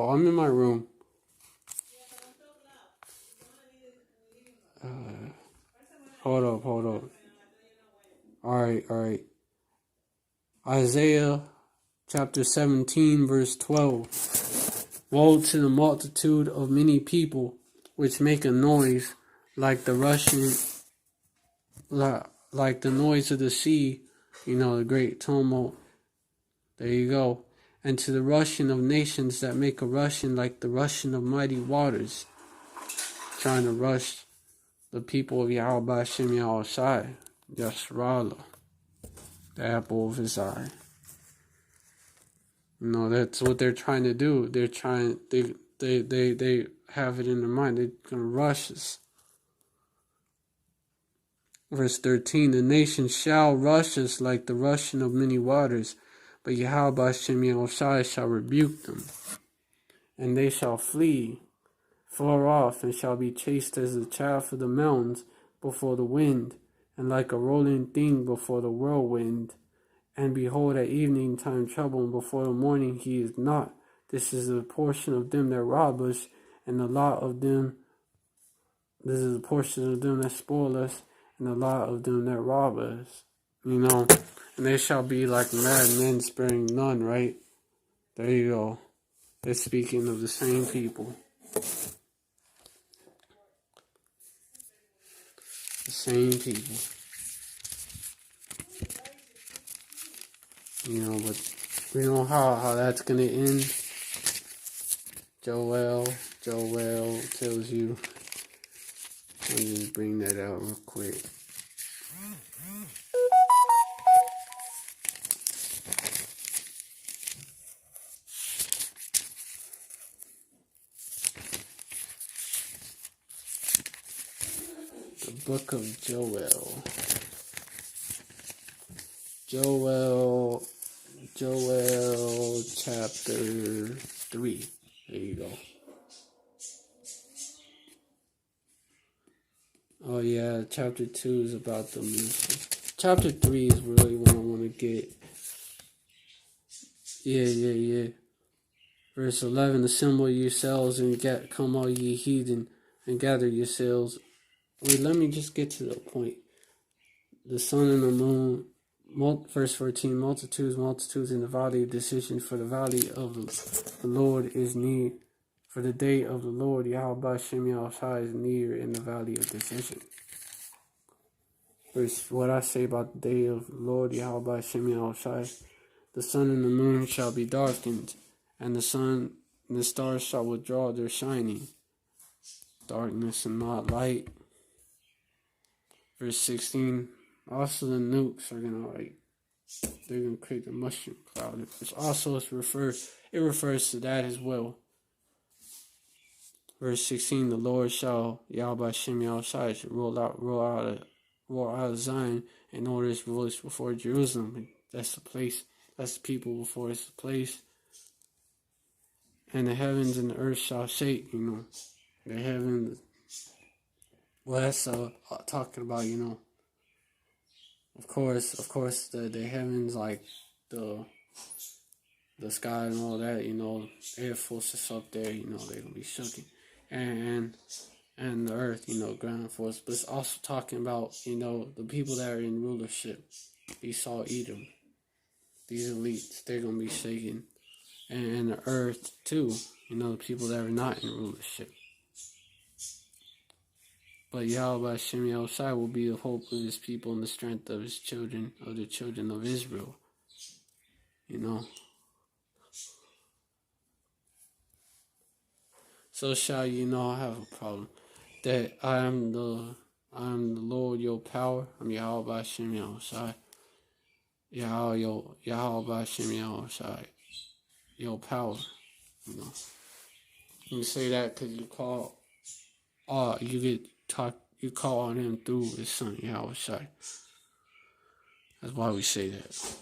I'm in my room. Hold up. Alright. Isaiah chapter 17, verse 12. Woe to the multitude of many people which make a noise like the rushing, like the noise of the sea, the great tumult. There you go. And to the rushing of nations that make a rushing like the rushing of mighty waters, trying to rush the people of Yahweh Shem Yahushai, Yasharallah, the apple of his eye. That's what they're trying to do. They're trying, they have it in their mind. They're going to rush us. Verse 13, the nations shall rush us like the rushing of many waters, but Yahweh Shem Yahushai shall rebuke them, and they shall flee far off, and shall be chased as the chaff of the mountains before the wind, and like a rolling thing before the whirlwind. And behold, at evening time trouble, and before the morning he is not. This is the portion of them that rob us, and the lot of them. This is the portion of them that spoil us, and the lot of them that rob us. And they shall be like mad men sparing none, right? There you go. They're speaking of the same people. The same people. But we know how that's going to end. Joel tells you. Let me just bring that out real quick. The book of Joel. Joel chapter 3. There you go. Oh yeah, chapter 2 is about the mission. Chapter 3 is really what I want to get. Yeah. Verse 11, assemble yourselves and come all ye heathen, and gather yourselves. Wait, let me just get to the point. The sun and the moon, verse 14, multitudes in the valley of decision, for the valley of the Lord is near. For the day of the Lord, Yahweh Shem Yahushai, is near in the valley of decision. Verse, what I say about the day of the Lord, Yahweh Shem Yahushai, the sun and the moon shall be darkened, and the sun and the stars shall withdraw their shining. darkness and not light. Verse 16, also the nukes are gonna they're gonna create the mushroom cloud, which also refers to that as well. Verse 16, the Lord shall Yahweh Shem Yahushai roll out of Zion and order his voice before Jerusalem. That's the place. That's the people before it's the place. And the heavens and the earth shall shake. The heavens. Well, that's talking about, of course, the heavens, like the sky and all that, air forces up there, they're gonna be shaking, and the earth, ground force. But it's also talking about, the people that are in rulership, Esau, Edom, these elites, they're gonna be shaken, and the earth too, the people that are not in rulership. But Yahweh Hashem Yahushai will be the hope of his people and the strength of his children, of the children of Israel. So shall you not have a problem. That I am the Lord your power. I'm Yahweh Hashem Yahushai. Yahweh Hashem Yahushai. Your power. You say that because you call you call on him through his son Yahushai. That's why we say that.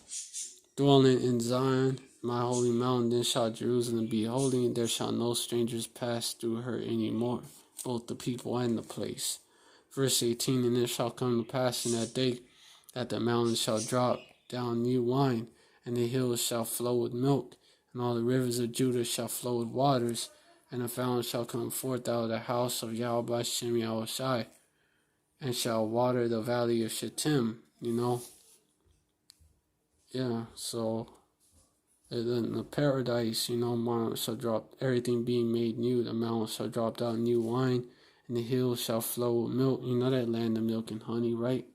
Dwelling in Zion, my holy mountain, then shall Jerusalem be holy, and there shall no strangers pass through her any more, both the people and the place. Verse 18, and it shall come to pass in that day that the mountains shall drop down new wine, and the hills shall flow with milk, and all the rivers of Judah shall flow with waters, and a fountain shall come forth out of the house of Yahweh Shem Yahushai, and shall water the valley of Shittim, Yeah, so in the paradise, mountains shall drop, everything being made new, the mountains shall drop down new wine, and the hills shall flow with milk. That land of milk and honey, right?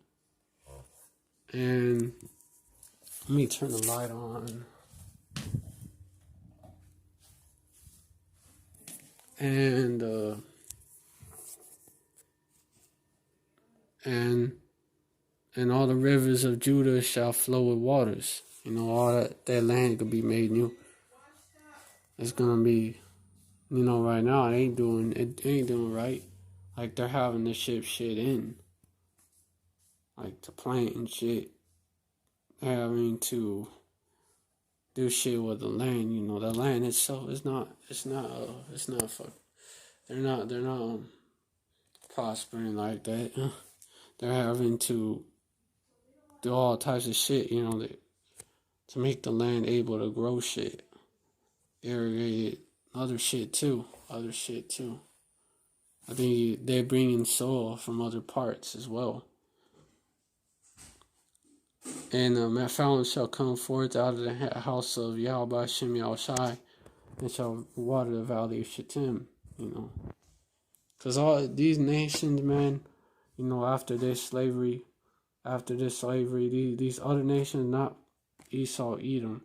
And let me turn the light on. And all the rivers of Judah shall flow with waters. All that land could be made new. It's gonna be, right now it ain't doing right. Like they're having to ship shit in. Like to plant and shit. They're having to do shit with the land. The land itself is not they're not prospering like that. They're having to do all types of shit, to make the land able to grow shit. Irrigate it. Other shit too. I think they're bringing soil from other parts as well. And a fountain shall come forth out of the house of Yahweh Shem Yahushai, and shall water the valley of Shittim, Because all these nations, man, after this slavery, these other nations, not Esau, Edom,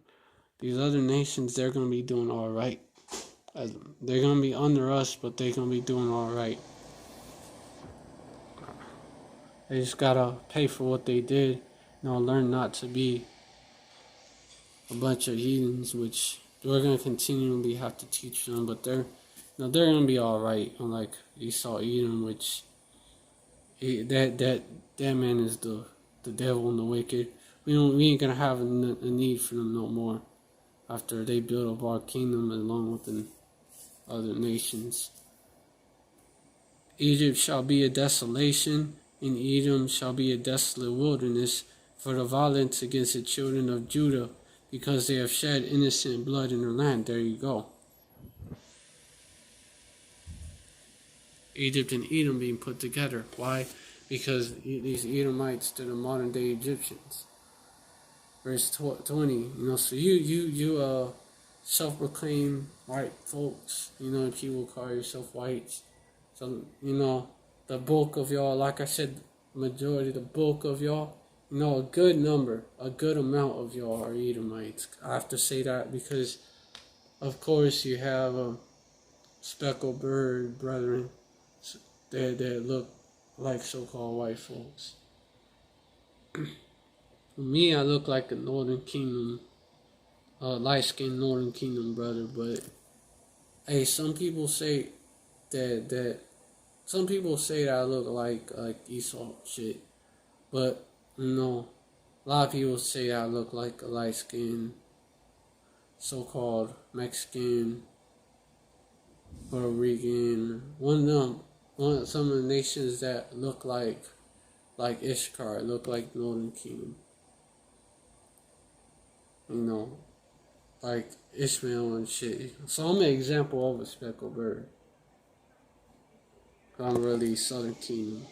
these other nations, they're going to be doing all right. They're going to be under us, but they're going to be doing all right. They just got to pay for what they did, learn not to be a bunch of heathens, which we're going to continually have to teach them, but they're going to be all right, unlike Esau, Edom, which that man is the devil and the wicked. We ain't gonna have a need for them no more after they build up our kingdom along with the other nations. Egypt shall be a desolation, and Edom shall be a desolate wilderness for the violence against the children of Judah, because they have shed innocent blood in their land. There you go. Egypt and Edom being put together. Why? Because these Edomites are the modern day Egyptians. Verse 20, so you self-proclaimed white folks, people call yourself whites. So, the bulk of y'all, like I said, the bulk of y'all, a good amount of y'all are Edomites. I have to say that because, of course, you have speckled bird brethren, that look like so-called white folks. For me, I look like a Northern Kingdom, light-skinned Northern Kingdom brother. But hey, some people say that some people say that I look like Esau shit. But no, a lot of people say I look like a light-skinned, so-called Mexican, Puerto Rican, some of the nations that look like Ishkar, look like Northern Kingdom. You know, like Ishmael and shit. So I'm an example of a speckled bird. I'm really Southern Kingdom.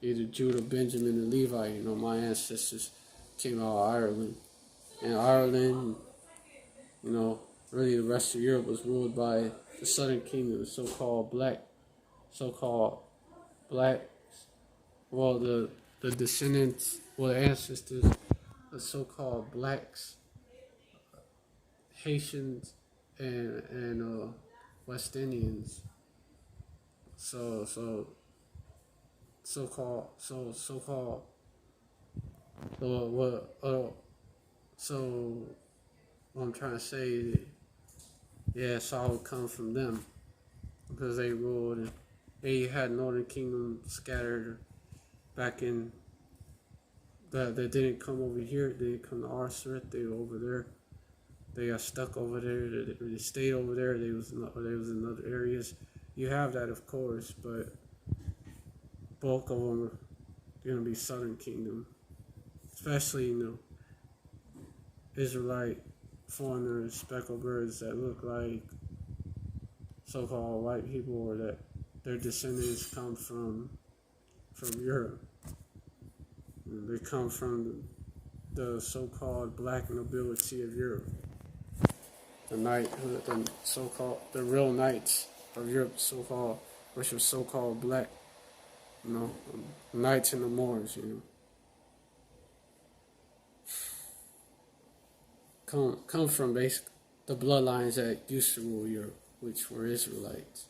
Either Judah, Benjamin, or Levi. You know, my ancestors came out of Ireland. And Ireland, you know, really the rest of Europe was ruled by the Southern Kingdom, so-called black, well, the descendants, well, the ancestors of so-called blacks, Haitians, and West Indians. So-called, so what I'm trying to say is, yeah, Saul would come from them because they ruled and they had Northern Kingdom scattered back in that didn't come over here. They didn't come to our threat. They were over there. They got stuck over there. They stayed over there. They was in other areas. You have that, of course, but bulk of them are gonna be Southern Kingdom, especially Israelite foreigners, speckled birds that look like so-called white people, or that their descendants come from Europe. They come from the so-called black nobility of Europe, the real knights of Europe, so-called, which was so-called black, the knights and the Moors, come from basically the bloodlines that used to rule Europe, which were Israelites.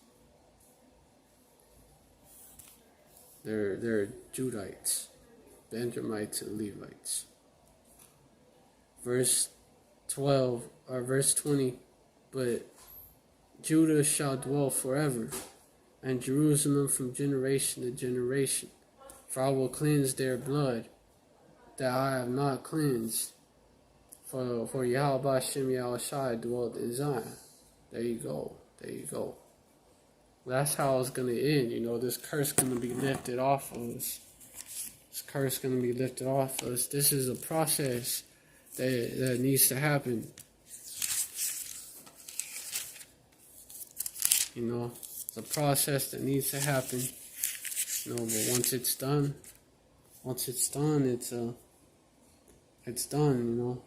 They're Judites, Benjamites, and Levites. Verse 20, but Judah shall dwell forever, and Jerusalem from generation to generation. For I will cleanse their blood that I have not cleansed. For Yahweh Hashem Yahushai dwelt in Zion. There you go. That's how it's going to end. This curse going to be lifted off of us. This is a process that needs to happen. It's a process that needs to happen. But once it's done, it's done.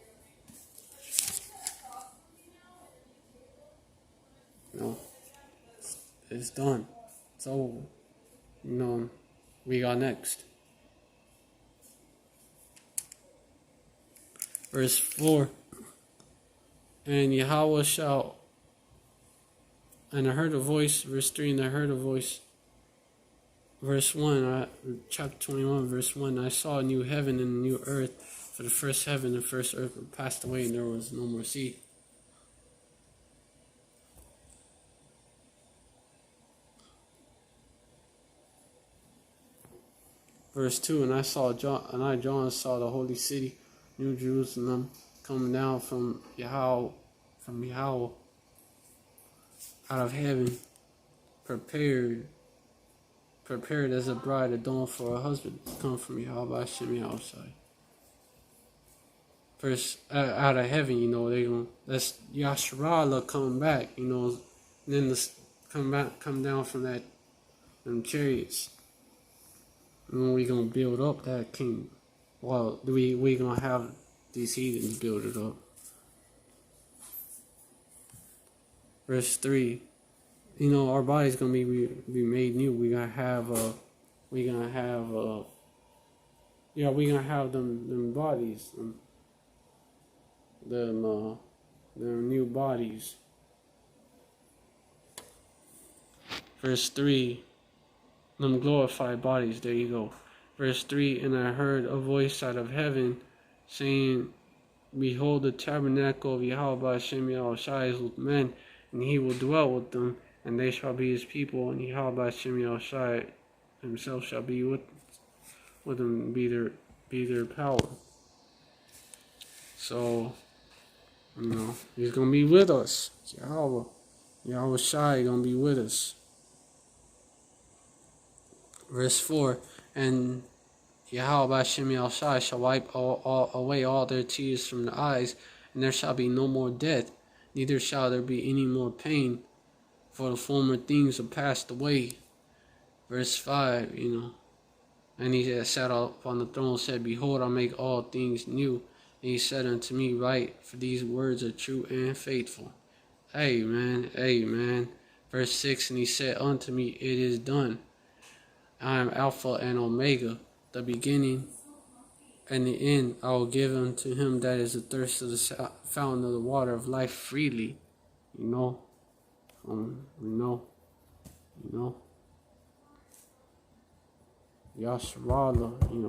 It's done. It's over. We got next. Verse 4. And Yahweh shall, and I heard a voice, verse 3, and I heard a voice. Verse 1, chapter 21, verse 1, I saw a new heaven and a new earth, for the first heaven and the first earth were passed away, and there was no more sea. Verse 2, and I John saw the holy city, New Jerusalem, coming down from Yahweh, out of heaven, prepared as a bride adorned for a husband, come from Yahweh Hashem Yahushai. First, out of heaven, that's Yasharallah coming back, and then come down from them chariots. And we gonna build up that kingdom. Well, we gonna have these heathens build it up. Verse 3, our body's gonna be made new. We're gonna have them bodies, them new bodies. Verse 3. them glorified bodies. There you go. Verse 3, and I heard a voice out of heaven saying, behold, the tabernacle of Yahweh Hashem Yahushai is with men, and he will dwell with them, and they shall be his people, and Yahweh Hashem Yahushai himself shall be with them, be their power. So, he's going to be with us. Yahweh Shai going to be with us. Verse 4, and Yahweh Hashem Yahushai shall wipe away all their tears from the eyes, and there shall be no more death, neither shall there be any more pain, for the former things are passed away. Verse 5, and he that sat upon the throne said, behold, I make all things new. And he said unto me, write, for these words are true and faithful. Amen, amen. Verse 6, and he said unto me, it is done. I am Alpha and Omega, the beginning and the end. I will give unto him that is athirst of the fountain of the water of life freely. Yasharallah,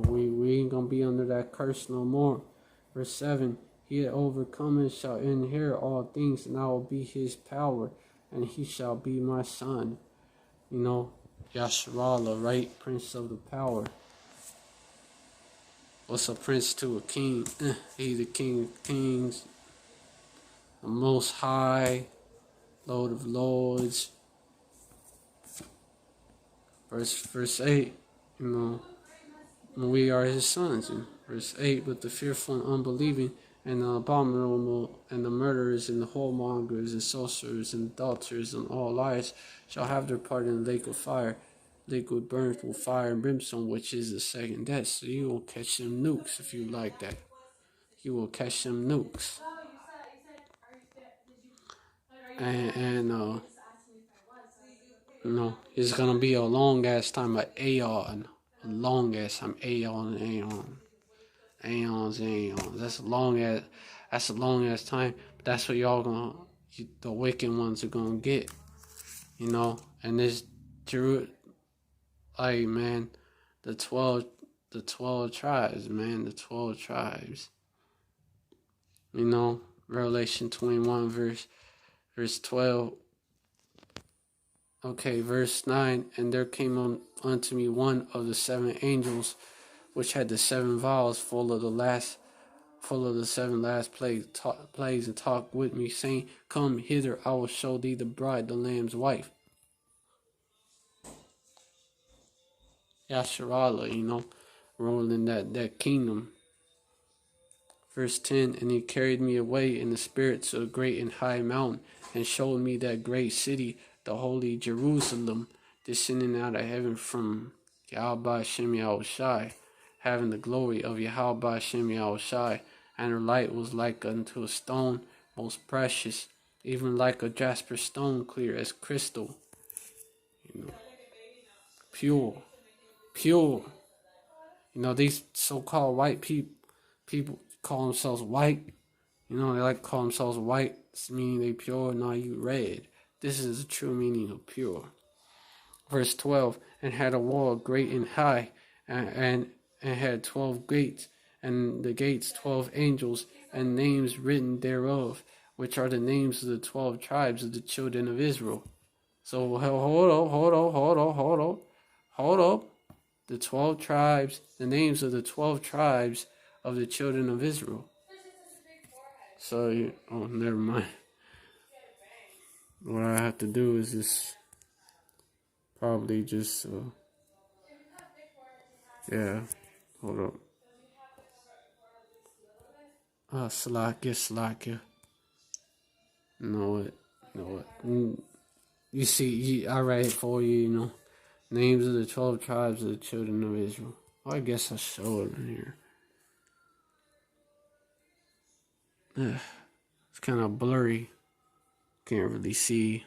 we ain't gonna be under that curse no more. Verse 7, he that overcometh shall inherit all things, and I will be his power, and he shall be my son. Yasharallah, right? Prince of the power. What's a prince to a king? He's the king of kings, the most high, Lord of lords. Verse 8, we are his sons. Verse 8, but the fearful and unbelieving and the abominable and the murderers and the whoremongers and sorcerers and adulterers and all liars shall have their part in the lake of fire, liquid burnt with fire and brimstone, which is the second death. So you will catch them nukes if you like that. You will catch them nukes. And it's gonna be a long ass time, an aeon, a long ass time, aeons. That's a long ass time. But that's what the wicked ones are gonna get, And this man, the 12 tribes, man, the 12 tribes. Revelation 21 verse 12. Okay, verse 9, and there came unto me one of the 7 angels, which had the 7 vials full of the 7 last plagues, and talked with me, saying, come hither, I will show thee the bride, the Lamb's wife. Yasharallah, ruling that kingdom. Verse 10, and he carried me away in the spirit to a great and high mountain, and showed me that great city, the holy Jerusalem, descending out of heaven from Yahweh Hashem Yahushai, having the glory of Yahweh Hashem Yahushai, and her light was like unto a stone most precious, even like a jasper stone, clear as crystal. Pure. These so-called white people call themselves white. They like to call themselves white, meaning they pure. No, you red. This is the true meaning of pure. Verse 12, and had a wall great and high, and had 12 gates, and the gates 12 angels, and names written thereof, which are the names of the 12 tribes of the children of Israel. So hold up. The 12 tribes, the names of the 12 tribes of the children of Israel. So, never mind. What I have to do is just probably just, hold up. Slakia. Know it. You see, I write it for you, Names of the 12 tribes of the children of Israel. Well, I guess I'll show it in here. It's kind of blurry. Can't really see.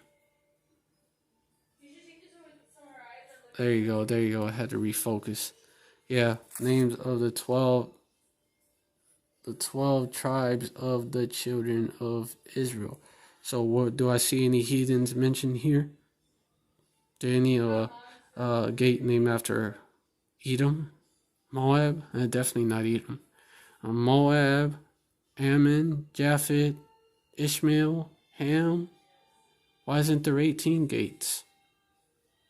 There you go. I had to refocus. Yeah, names of the 12 tribes of the children of Israel. So, what do I see any heathens mentioned here? Do any gate named after Edom, Moab, definitely not Edom. Moab, Ammon, Japheth, Ishmael, Ham. Why isn't there 18 gates?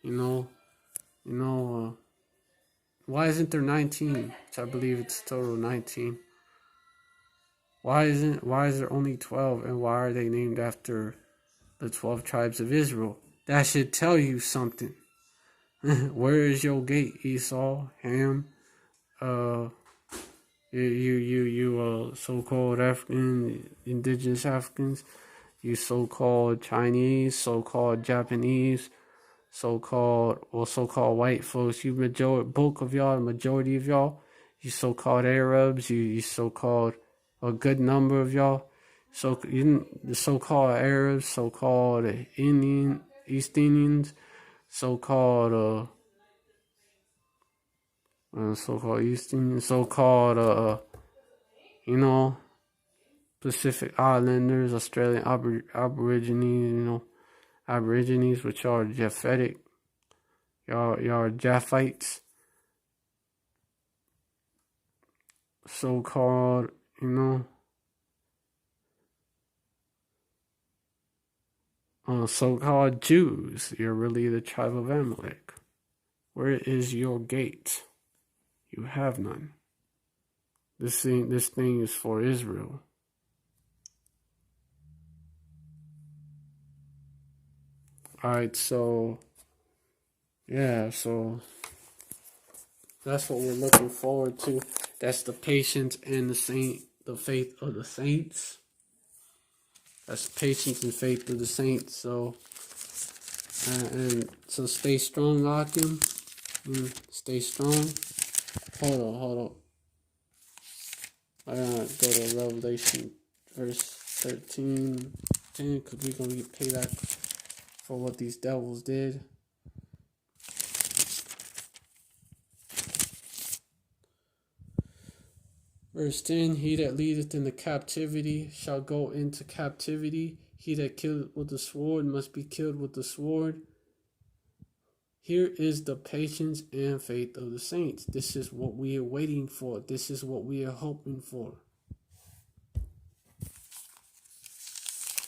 Why isn't there 19? Which I believe it's total 19. Why is there only 12, and why are they named after the 12 tribes of Israel? That should tell you something. Where is your gate, Esau, Ham, you so-called African, indigenous Africans, you so-called Chinese, so-called Japanese, so-called white folks, bulk of y'all, the majority of y'all, you so-called Arabs, you so-called a good number of y'all, the so-called Arabs, so-called East Indians, so-called East Indians, so-called Pacific Islanders, Australian Aborigines, Aborigines, which are Japhetic, y'all are Japhites, so-called, so-called Jews. You're really the tribe of Amalek. Where is your gate? You have none. This thing is for Israel. Alright, so that's what we're looking forward to. That's the patience and the faith of the saints. That's patience and faith of the saints. So, so stay strong, Ahchyam. Stay strong. Hold on. I gotta go to Revelation verse 13, 10, because we're gonna get payback for what these devils did. Verse 10, he that leadeth into captivity shall go into captivity. He that killeth with the sword must be killed with the sword. Here is the patience and faith of the saints. This is what we are waiting for. This is what we are hoping for.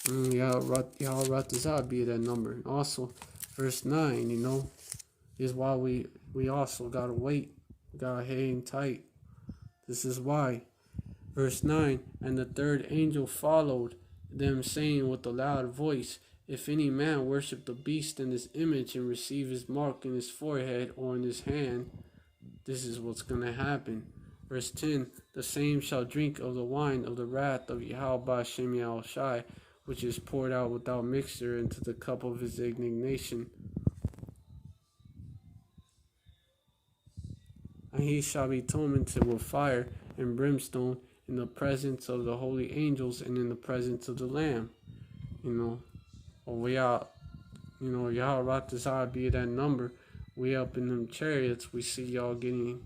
Yahweh be that number. And also, verse 9, is why we also gotta wait. We gotta hang tight. This is why. Verse 9, and the third angel followed them, saying with a loud voice, if any man worship the beast in his image and receive his mark in his forehead or in his hand, this is what's going to happen. Verse 10, the same shall drink of the wine of the wrath of Yahweh Shai, which is poured out without mixture into the cup of his indignation. And he shall be tormented with fire and brimstone in the presence of the holy angels and in the presence of the Lamb. We out, Yahweh be that number. We up in them chariots, we see y'all getting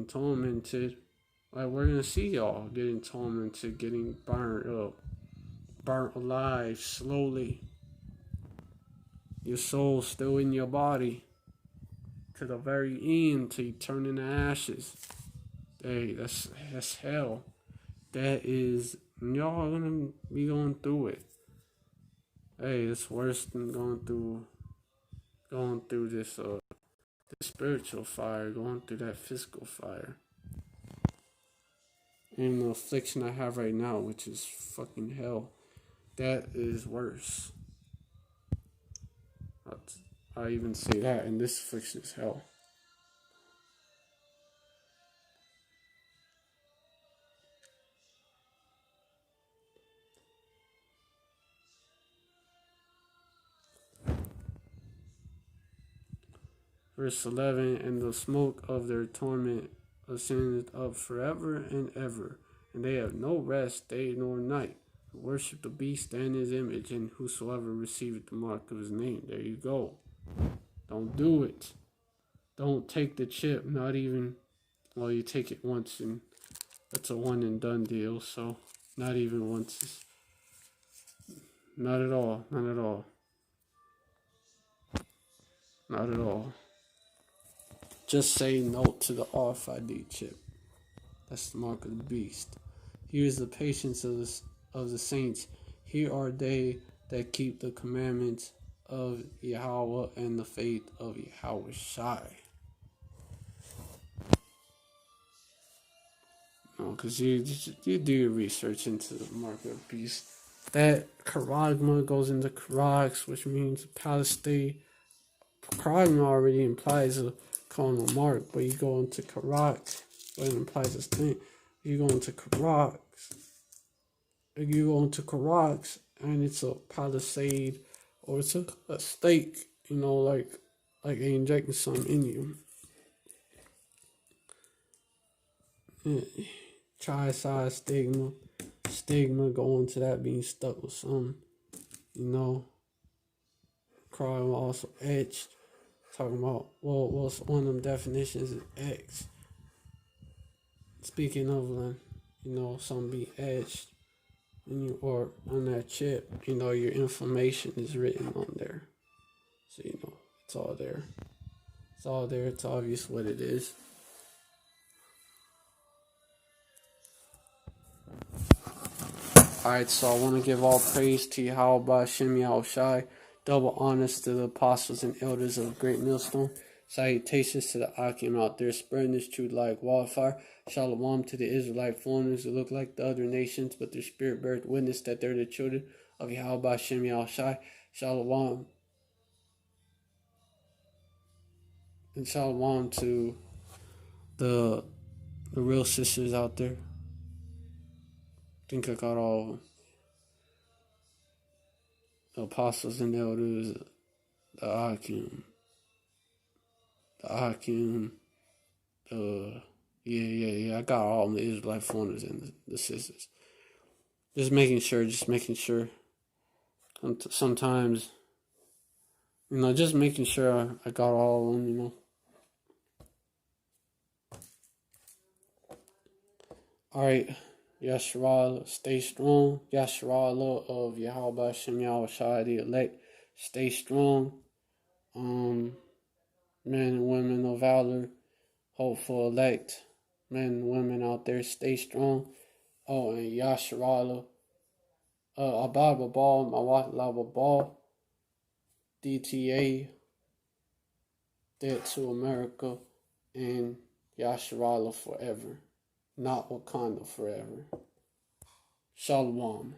tormented. Like, we're gonna see y'all getting tormented, getting burnt alive slowly. Your soul still in your body to the very end, till you turn into ashes. Hey, that's hell. That is, y'all are gonna be going through it. Hey, it's worse than going through this the spiritual fire, going through that physical fire. And the affliction I have right now, which is fucking hell, that is worse. I even say that, and this affliction is hell. Verse 11, and the smoke of their torment ascendeth up forever and ever, and they have no rest day nor night, who worship the beast and his image, and whosoever receiveth the mark of his name. There you go. Don't do it. Don't take the chip, not even, well, you take it once, and that's a one and done deal, so not even once. Not at all. Not at all. Just say no to the RFID chip. That's the mark of the beast. Here is the patience of the saints. Here are they that keep the commandments of Yahweh and the faith of Yahweh Shai. Because you do your research into the mark of the beast. That charagma goes into charax, which means Palestine. Charagma already implies a carnal mark, but you go into charax, but it implies a thing. You go into charax, and it's a palisade, or it's a stake, like they injecting something in you. Tri-side stigma going to that being stuck with something, Crying also etched, talking about, what's one of them definitions is X. Speaking of, something be etched, or on that chip, your information is written on there. So, it's all there. It's all there. It's obvious what it is. Alright, so I want to give all praise to Yahweh Ahchyam Yahweh Shai. Double honors to the apostles and elders of the Great Millstone. Salutations to the Ahchyam out there spreading this truth like wildfire. Shalom to the Israelite foreigners who look like the other nations, but their spirit bears witness that they're the children of Yahweh Ahchyam Yahweh Shai. Shalom. And shalom to the real sisters out there. I think I got all of them. The apostles and elders, the Ahchyam, yeah, I got all the Israelite foreigners and the sisters. Just making sure. Sometimes, just making sure I got all of them, Alright, Yasharallah, stay strong. Yasharallah of Yahweh Ahchyam Yahweh Shai, the elect, stay strong. Men and women of valor, hopeful elect, men and women out there, stay strong. Oh, and Yasharallah, Abad Babal, Mawat Lababal, DTA, Dead to America, and Yasharallah forever. Not Wakanda forever. Shalom.